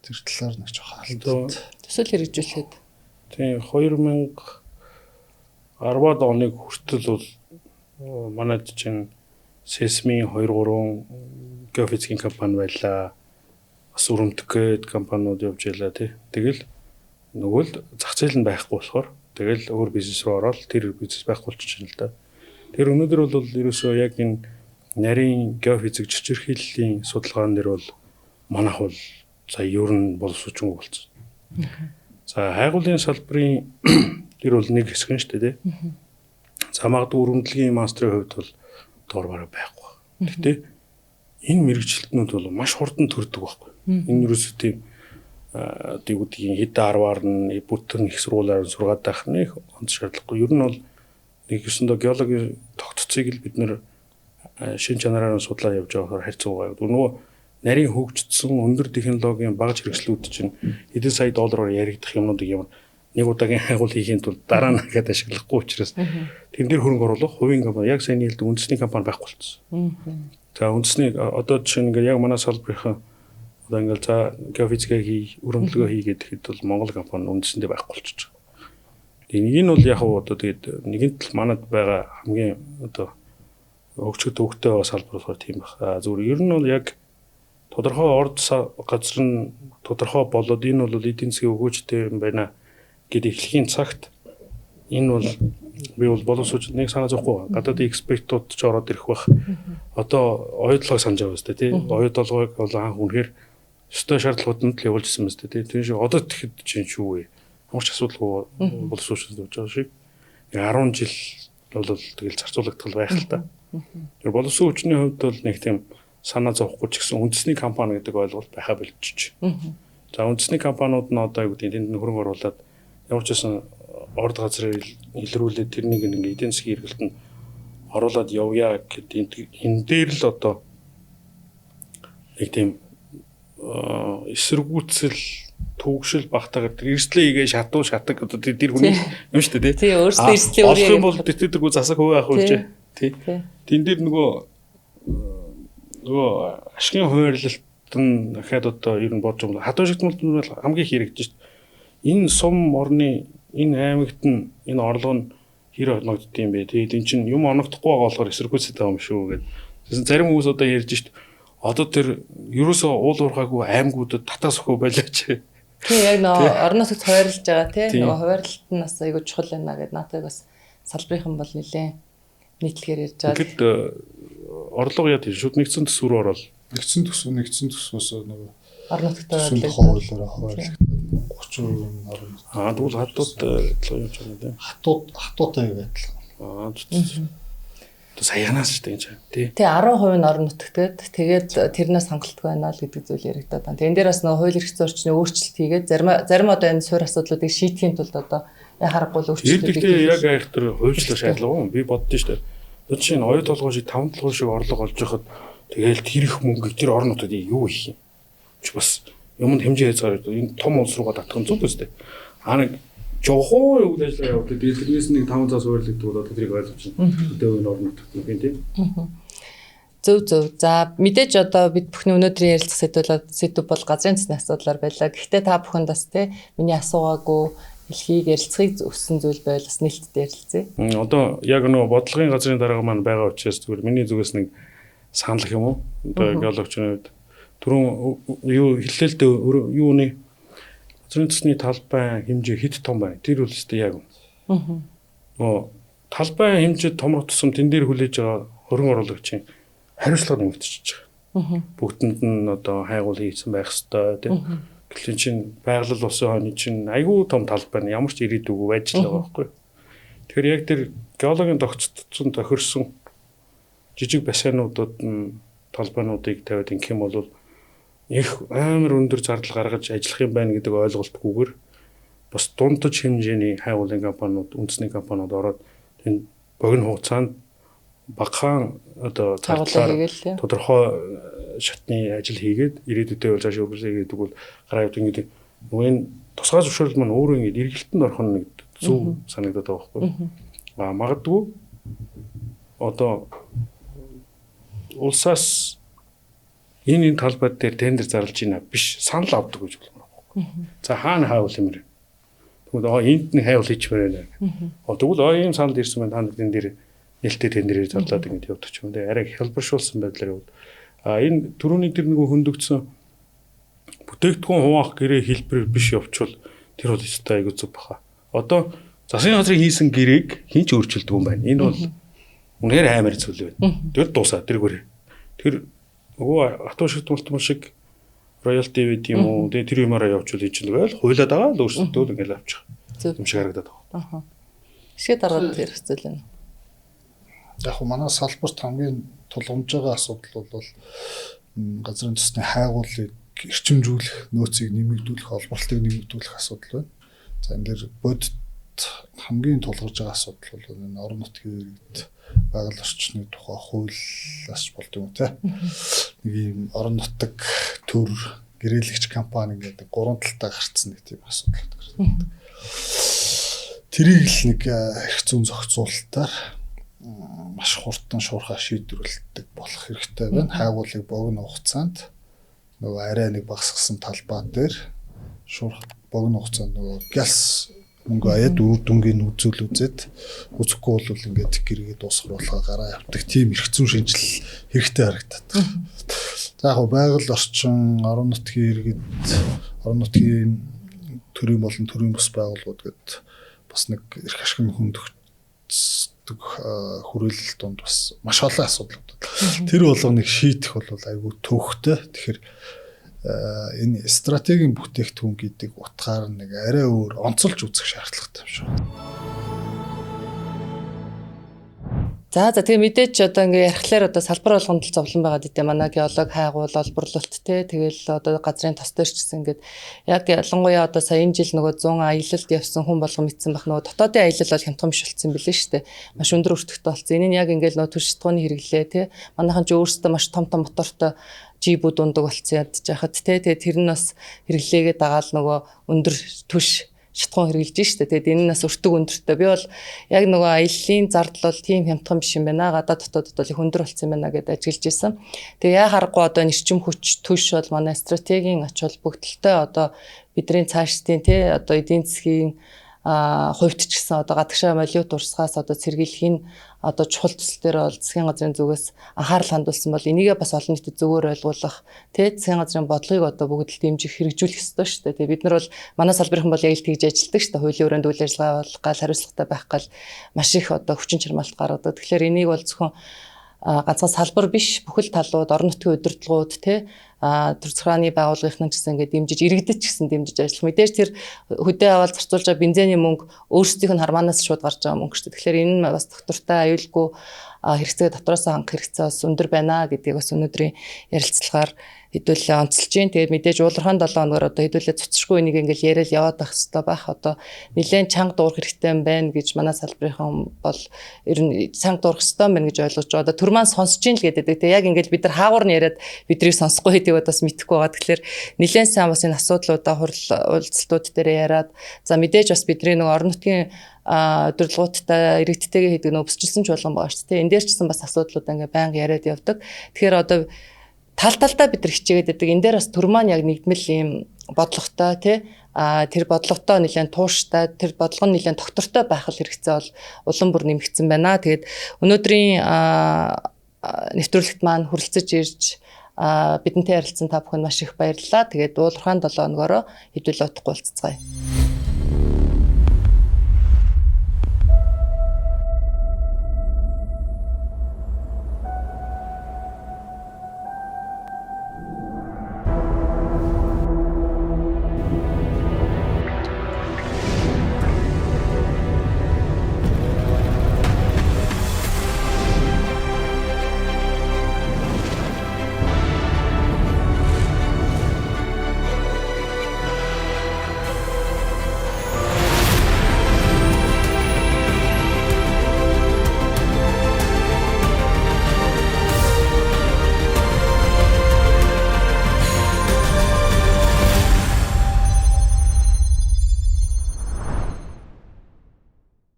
Тэр талаар нэг жоохон алдаа. Төсөл хэрэгжүүлэхэд. Тийм 2010-ад оныг хүртэл бол манайд чинь Сесмийн 2-3 геофизикийн компани байлаа. Бас өрөмтгөөд компаниуд явж байлаа тий. Тэгэл нөгөө л зах зээл нь байхгүй болохоор тэгэл өөр бизнес руу ороод тэр бизнес байхгүй болчихно л да. Тэр өнөөдөр бол ерөөсөө яг энэ нарийн геофизик чичирхийллийн судалгаан дээр бол манайх бол за ер нь боловсруучгүй болсон. За хайгуулын салбарын тэр бол нэг хэсэг нь шүү дээ. За магадгүй өрөмдлөгийн мастрын хувьд бол дор бараг байхгүй. Гэхдээ энэ мэрэгчлэлтнүүд бол маш хурдан төрдөг байхгүй. Энэ юусэн тийм дэгүүдийн хэд 10-аар нь бүтэн их сургуулиар сургаад байх нэг онц шаардлагагүй. Ер нь бол нэг өсөндөө геологийн тогтцыг л бид нэр шин чанараар судлаад явж байгаахаар харьцуулгаа. Нөгөө нарийн хөгжсөн өндөр технологийн багаж хэрэгслүүд чинь хэдэн сая доллараар яригдах юмнуудыг ямар нэг удаагийн хайгуул хийхийн тулд дараа нь дахиад ашиглахгүй учраас тэн дээр хөрөнгө оруулах хувийн компани яг сайн хэлдэг үндэсний компани байхгүй болсон. За үндэсний одоо жишээ нь яг манай салбарынхаа одоо ингээл за геофизикээ хий, өрөмдлөгөө хий гэхэд бол Монгол компани үндэсэндээ байхгүй болчихж байгаа. Энийг нь бол яг одоо тэгээд нэгэн тал манад байгаа хамгийн одоо өгчөд төвхтэй салбар болохоор тийм байна. Зүгээр ер нь бол яг тодорхой орд газар нь тодорхой болоод энэ бол эдийн засгийн өгөөжтэй юм байна гэдэг эхлэхийн цагт Энэ бол би бол боловсруулж нэг санаа зовхгүй. Гадаадын экспертууд ч ороод ирэх бах. Одоо оюутлогыг санаж байгаа өстэй тий. Оюутлогыг бол анх үнэхээр өстой шаардлагууданд л явуулжсэн мэт тий. Тэр шиг одоо тэгэхэд чинь шүү вэ? Ямар ч асуудалгүй боловсруулж явж байгаа шиг. 10 жил бол тэгэл зарцуулагдтал байх л та. Тэр боловсон хүчний хувьд бол нэг тийм санаа зовхгүй ч гэсэн үндэсний компани гэдэг ойлголт байха болчих. За үндэсний компаниуд нь одоо юу гэдэг тэнд хөрөнгө оруулаад ямар ч байсан орд газрыг илрүүлээд тэрнийг ингээ эдийн засгийн эргэлтэнд оруулаад явъя гэдэг энэ дээр л одоо нэг тийм эсэргүүцэл төгшил багтаагаар тэр эрсдлээ игээ шатдаг одоо тэр хүний юм шүү дээ тий. Өөрсдөө эрсдлээ өөрөө юм бол тэтгэдэггүй засаг хувь ах үлжээ тий. Тэн дээр нөгөө ашигын хуваарлалт нь дахиад одоо ер нь бодож байгаа. Хадуу шигтмэлт нь бол хамгийн хэрэгжиж шүү дээ. Энэ сум орны энэ аймагт нь энэ орлого нь хэр оногддсон юм бэ? Тэгээд эн чинь юм оногдохгүй байгаа болохоор эсэргүүцээд байгаа юм шүү гэдэг. Тэгсэн зарим хүмүүс одоо ярьж шít. Одоо тэр ерөөсөө уул уурхаагүй аймагуудад татаас өхөө болооч. Тийм яг нөө орноос хуваарлж байгаа тийм нөгөө хуваарлалт нь бас айгүй чухал байна гэдэг наатайг бас салбарынхан бол нэлээ нийтлэгээр ярьж байгаа. Тэгэд орлого яа тийм шууд нэгдсэн төс рүү ороод нэгдсэн төсвөөс нөгөө орноттой хуулиараа хуваарлагдаад 30% нь орно. Тэгвэл хатууд юм ч юм тийм. Хатуутай адилхан. Саянаас шүү дээ энэ чинь тий. Тий 10% нь орон нутагтад тэгээд тэрнээс хангалттай байна л гэдэг зүйл яригадаад байна. Тэгээд энэ дээр бас нөгөө хууль эрх зөрчлийн өөрчлөлт хийгээд зарим одоо энэ суурь асуудлуудыг шийдэхийн тулд одоо харахгүй л өөрчлөлт хийгээд яг айхтар хуульчлах шаардлага би боддоо шүү дээ. Тэр чинь оюу толгой шиг 5 толгой шиг орлого олж яхад тэгээл тэр их мөнгө тэр орон нутагт юу их юм. Ч бас юмд хэмжээ хязгаар энэ том улс руугаа татах нь зүг үстэй. Нэг жохоо үйл ажиллагаа явуулдаг. Тэрнээс нэг 5 цаас хуваарлагддаг бол одоо тэрийг ойлгож байна. Өдөө энэ орон нутагт нэг тийм. Зөв. За мэдээж одоо бид бүхний өнөөдрийн ярилцах сэдв бол газрын засгийн асуудлаар байлаа. Гэхдээ та бүхэнд бас тий миний асуугаагүй хэлхийг ярилцахыг өссөн зүйл байл бас нээлттэй ярилцъя. Одоо яг нөгөө бодлогын газрын дарга маань байгаа учраас зүгээр миний зүгээс нэг санал юм уу? Одоо геологчны хувьд түрүүн юу хэллээлтэй юуны газрын засгийн талбай хэмжээ хэд том байна? Тэр үл өстэй яг юм. Талбай хэмжээ томрох тусам тэн дээр хүлээж байгаа хөрөнгө оруулагчийн хариуцлага нэмэгдчихэж байгаа. Бүгдэнд нь одоо хайгуул хийсэн байх ёстой тийм. Гэвч чинь байгаль улсын хойны чинь айгүй том талбай нь ямар ч ирээдүйгүй байж л байгаа байхгүй. Тэгэхээр яг тэр геологийн тогтцсон тохирсон жижиг бассейнуудад нь талбайнуудыг тавиад ингэх юм бол их амар өндөр зардал гаргаж ажиллах юм байна гэдэг ойлголтгүйгээр бас дундаж хэмжээний хайгуулын компаниуд, үндэсний компаниуд ороод энэ богино хугацаанд багахан одоо зардлаар тодорхой шатны ажил хийгээд ирээдүйдээ бол цааш өргөсэй гэдэг бол гараа явдаг гэдэг нөгөө энэ тусгай зөвшөөрөл маань өөрөө ингэ эргэлтэнд орох нь нэг зөв санагдаад байгаа байхгүй. Магадгүй одоо улсаас энэ талбай дээр тендер зарлж ийна биш санал авдаг гэж болно байхгүй. За хаана хайвал юм бэ? Тэгвэл энд нэг хайвал хийчмээр байна. Тэгвэл ийм санал ирсэн байна. Та нар энэ дээр нээлттэй тендерээр зарлаад ингэ явдаг ч юм уу. Арай хэлбэршүүлсэн байдлаар явд. Энэ түрүүний тэр нэг хөндөгдсөн бүтээгдэхүүн хуваах гэрээ хэлбэр биш явуучвал тэр бол өстой айгуу зүг баха. Одоо засгийн газрын хийсэн гэрээг хинч өөрчилдөг юм байна. Энэ бол үнээр амар зүйл байна. Тэр дуусаа тэргүүрээ. Тэр нөгөө хатуу шигтмэлтмэл шиг роялти вид юм уу. Тэгээ тэр юмараа явуучвал энэ чинь тэгэл хуйлаад байгаа л өөрсдөө ингээл авчих. Юм шиг харагдаад байгаа. Шигэ дараад ярих зүйл байна. Яг уу манай салбарт хамгийн тулгамж байгаа асуудал бол газрын төсний хайгуулыг эрчимжүүлэх, нөөцийг нэмэгдүүлэх, олборлтыг нэмэгдүүлэх асуудал байна. За энэ дээр бодит хамгийн тулгарч байгаа асуудал бол энэ орон нутгийн иргэд байгаль орчны тухай хуулиас болдог юм те. Нэг юм орон нутаг төр гэрээлэгч компани гэдэг гурван талтай гарцсан нэг тийм асуудал байна. Тэрийг л нэг их зүүн зохицуулалтаар маш хурдан шуурхай шийдвэрлэдэг болох хэрэгтэй байна. Хайгуулыг богино хугацаанд нөгөө арай нэг багасгсан талбай дээр шуурхай богино хугацаанд нөгөө гялс мөнгө аяад үр дүнгийн үзүүл үзээд үзэхгүй бол ингээд гэргээ дуусгаруулахаа гараа явдаг тийм их зүүн шинжил хэрэгтэй харагдаад байна. За яг байгаль орчин, орон нутгийн иргэд, орон нутгийн төрийн болон төрийн бус байгууллагууд гэдэг бас нэг эрх ашигны хүндэгдэх хүрээлэл донд бас маш олон асуудал. Тэр болгоныг шийдэх бол айгүй төвхтэй. Тэгэхээр энэ стратегийн бүтээгдэхүүн гэдэг утгаар нэг арай өөр онцолж үзэх шаардлагатай юм шиг байна. За тэгээ мэдээж одоо ингээ ярихлаар одоо салбар болгонд л зовлон байгаа гэдэг манай геолог хайгуул олборлолт те тэгэл одоо газрын тос дээр ч гэсэн ингээд яг ялангуяа одоо сая энэ жил нөгөө 100 аялалд явсан хүн болгон мэдсэн бах нөгөө дотоодын аялал бол хямдхан биш болсон билээ шүү дээ. Маш өндөр өртөгтэй болсон. Энэ нь яг ингээд нөгөө түр шатгууны хэрэглээ те манайхан ч өөрсдөө маш том мотортой жибүүд ундаг болсон ядж яхад те тэгээ тэр нь бас хэрэглээгээ дагаал нөгөө өндөр түш шатгуун хэрэгжилж штэ. Тэгээд энэ нас өртөг өндөртэй. Би бол яг нөгөө аяллаа зардал бол тийм хямдхан биш юм байна. Гадаад дотоодд бол их өндөр болсон юм байна гэдээ ажиглаж исэн. Тэгээ яа харахгүй одоо нэрчим хүч түш бол манай стратегийн ач холбогдолтой одоо бидний цаашдын тий одоо эдийн засгийн хувьд ч гэсэн одоо гадагшаа валют урсгаас одоо сэргийлэхийн одоо чухал төсөл дээр бол засгийн газрын зүгээс анхаарал хандуулсан бол энийгээ бас олон нийтэд зөвөр ойлгуулах тий засгийн газрын бодлогыг одоо бүгд л дэмжих хэрэгжүүлэх ёстой шүү дээ. Тэгээ бид нар бол манай салбарын бол яг л тэгж ажилладаг шүү дээ. Хуулийн өрөөнд үйл ажиллагаа болгохгал хариуцлагатай байх гал маш их одоо хүчин чармаалт гаргадаг. Тэгэхээр энийг бол зөвхөн ганцхан салбар биш бүхэл талууд орон нутгийн удирдлагууд тий төр захиргааны байгууллагын ч гэсэн ингээд дэмжиж иргэдэд ч гэсэн дэмжиж ажиллах. Мэдээж тэр хөдөө аваад зарцуулж байгаа бензиний мөнгө өөрсдийнх нь хармаанаас шууд гарч байгаа мөнгө шүү дээ. Тэгэхээр энэ нь бас доктортой аюулгүй хэрэгцээ дотроос хангах хэрэгцээ бас өндөр байна гэдгийг бас өнөөдрийн ярилцлагаар хэдүүлээ онцолж байна. Тэгээд мэдээж уулархан 7 хоногор одоо хэдүүлээ цуцшгүй энийг ингээл яриад яваад байх хэрэгтэй байх. Одоо нэлээд чанга дуурах хэрэгтэй юм байна гэж манай салбарын бол ер нь чанга дуурах хэрэгтэй юм байна гэж ойлгож байгаа. Одоо төр маань сонсож ийн л гэдэг. Тэгээд яг ингээл бид нар хаагуур нь яриад бидрийг сонсохгүй хэдий бас мэдэхгүй байгаа. Тэгэхээр нэлээд сайн бас энэ асуудлуудаа уулзалтууд дээр яриад за мэдээж бас бидний нэг орон нутгийн удирдлагуудтай иргэдтэйгээ хийдэг нөө өсчилсэн ч болгон байгаа шүү дээ. Энд дээр ч гэсэн бас асуудлуудаа ингээ байнга яриад явдаг. Тэгэхээр одоо талдаа бид нар хичээгээд байдаг. Энд дээр бас төр маань яг нэгдмэл ийм бодлоготой тий тэр бодлоготой нэлээд тууштай тэр бодлого нь нэлээд доктортой байх хэрэгцээ бол улам бүр нэмэгдсэн байна. Тэгээд өнөөдрийн нэвтрүүлэгт маань хүрэлцэж ирж бидэнтэй ярилцсан та бүхэнд маш их баярлалаа. Тэгээд уулархан 7 хоногоороо хэдүүл утгагүй уулзцгаая.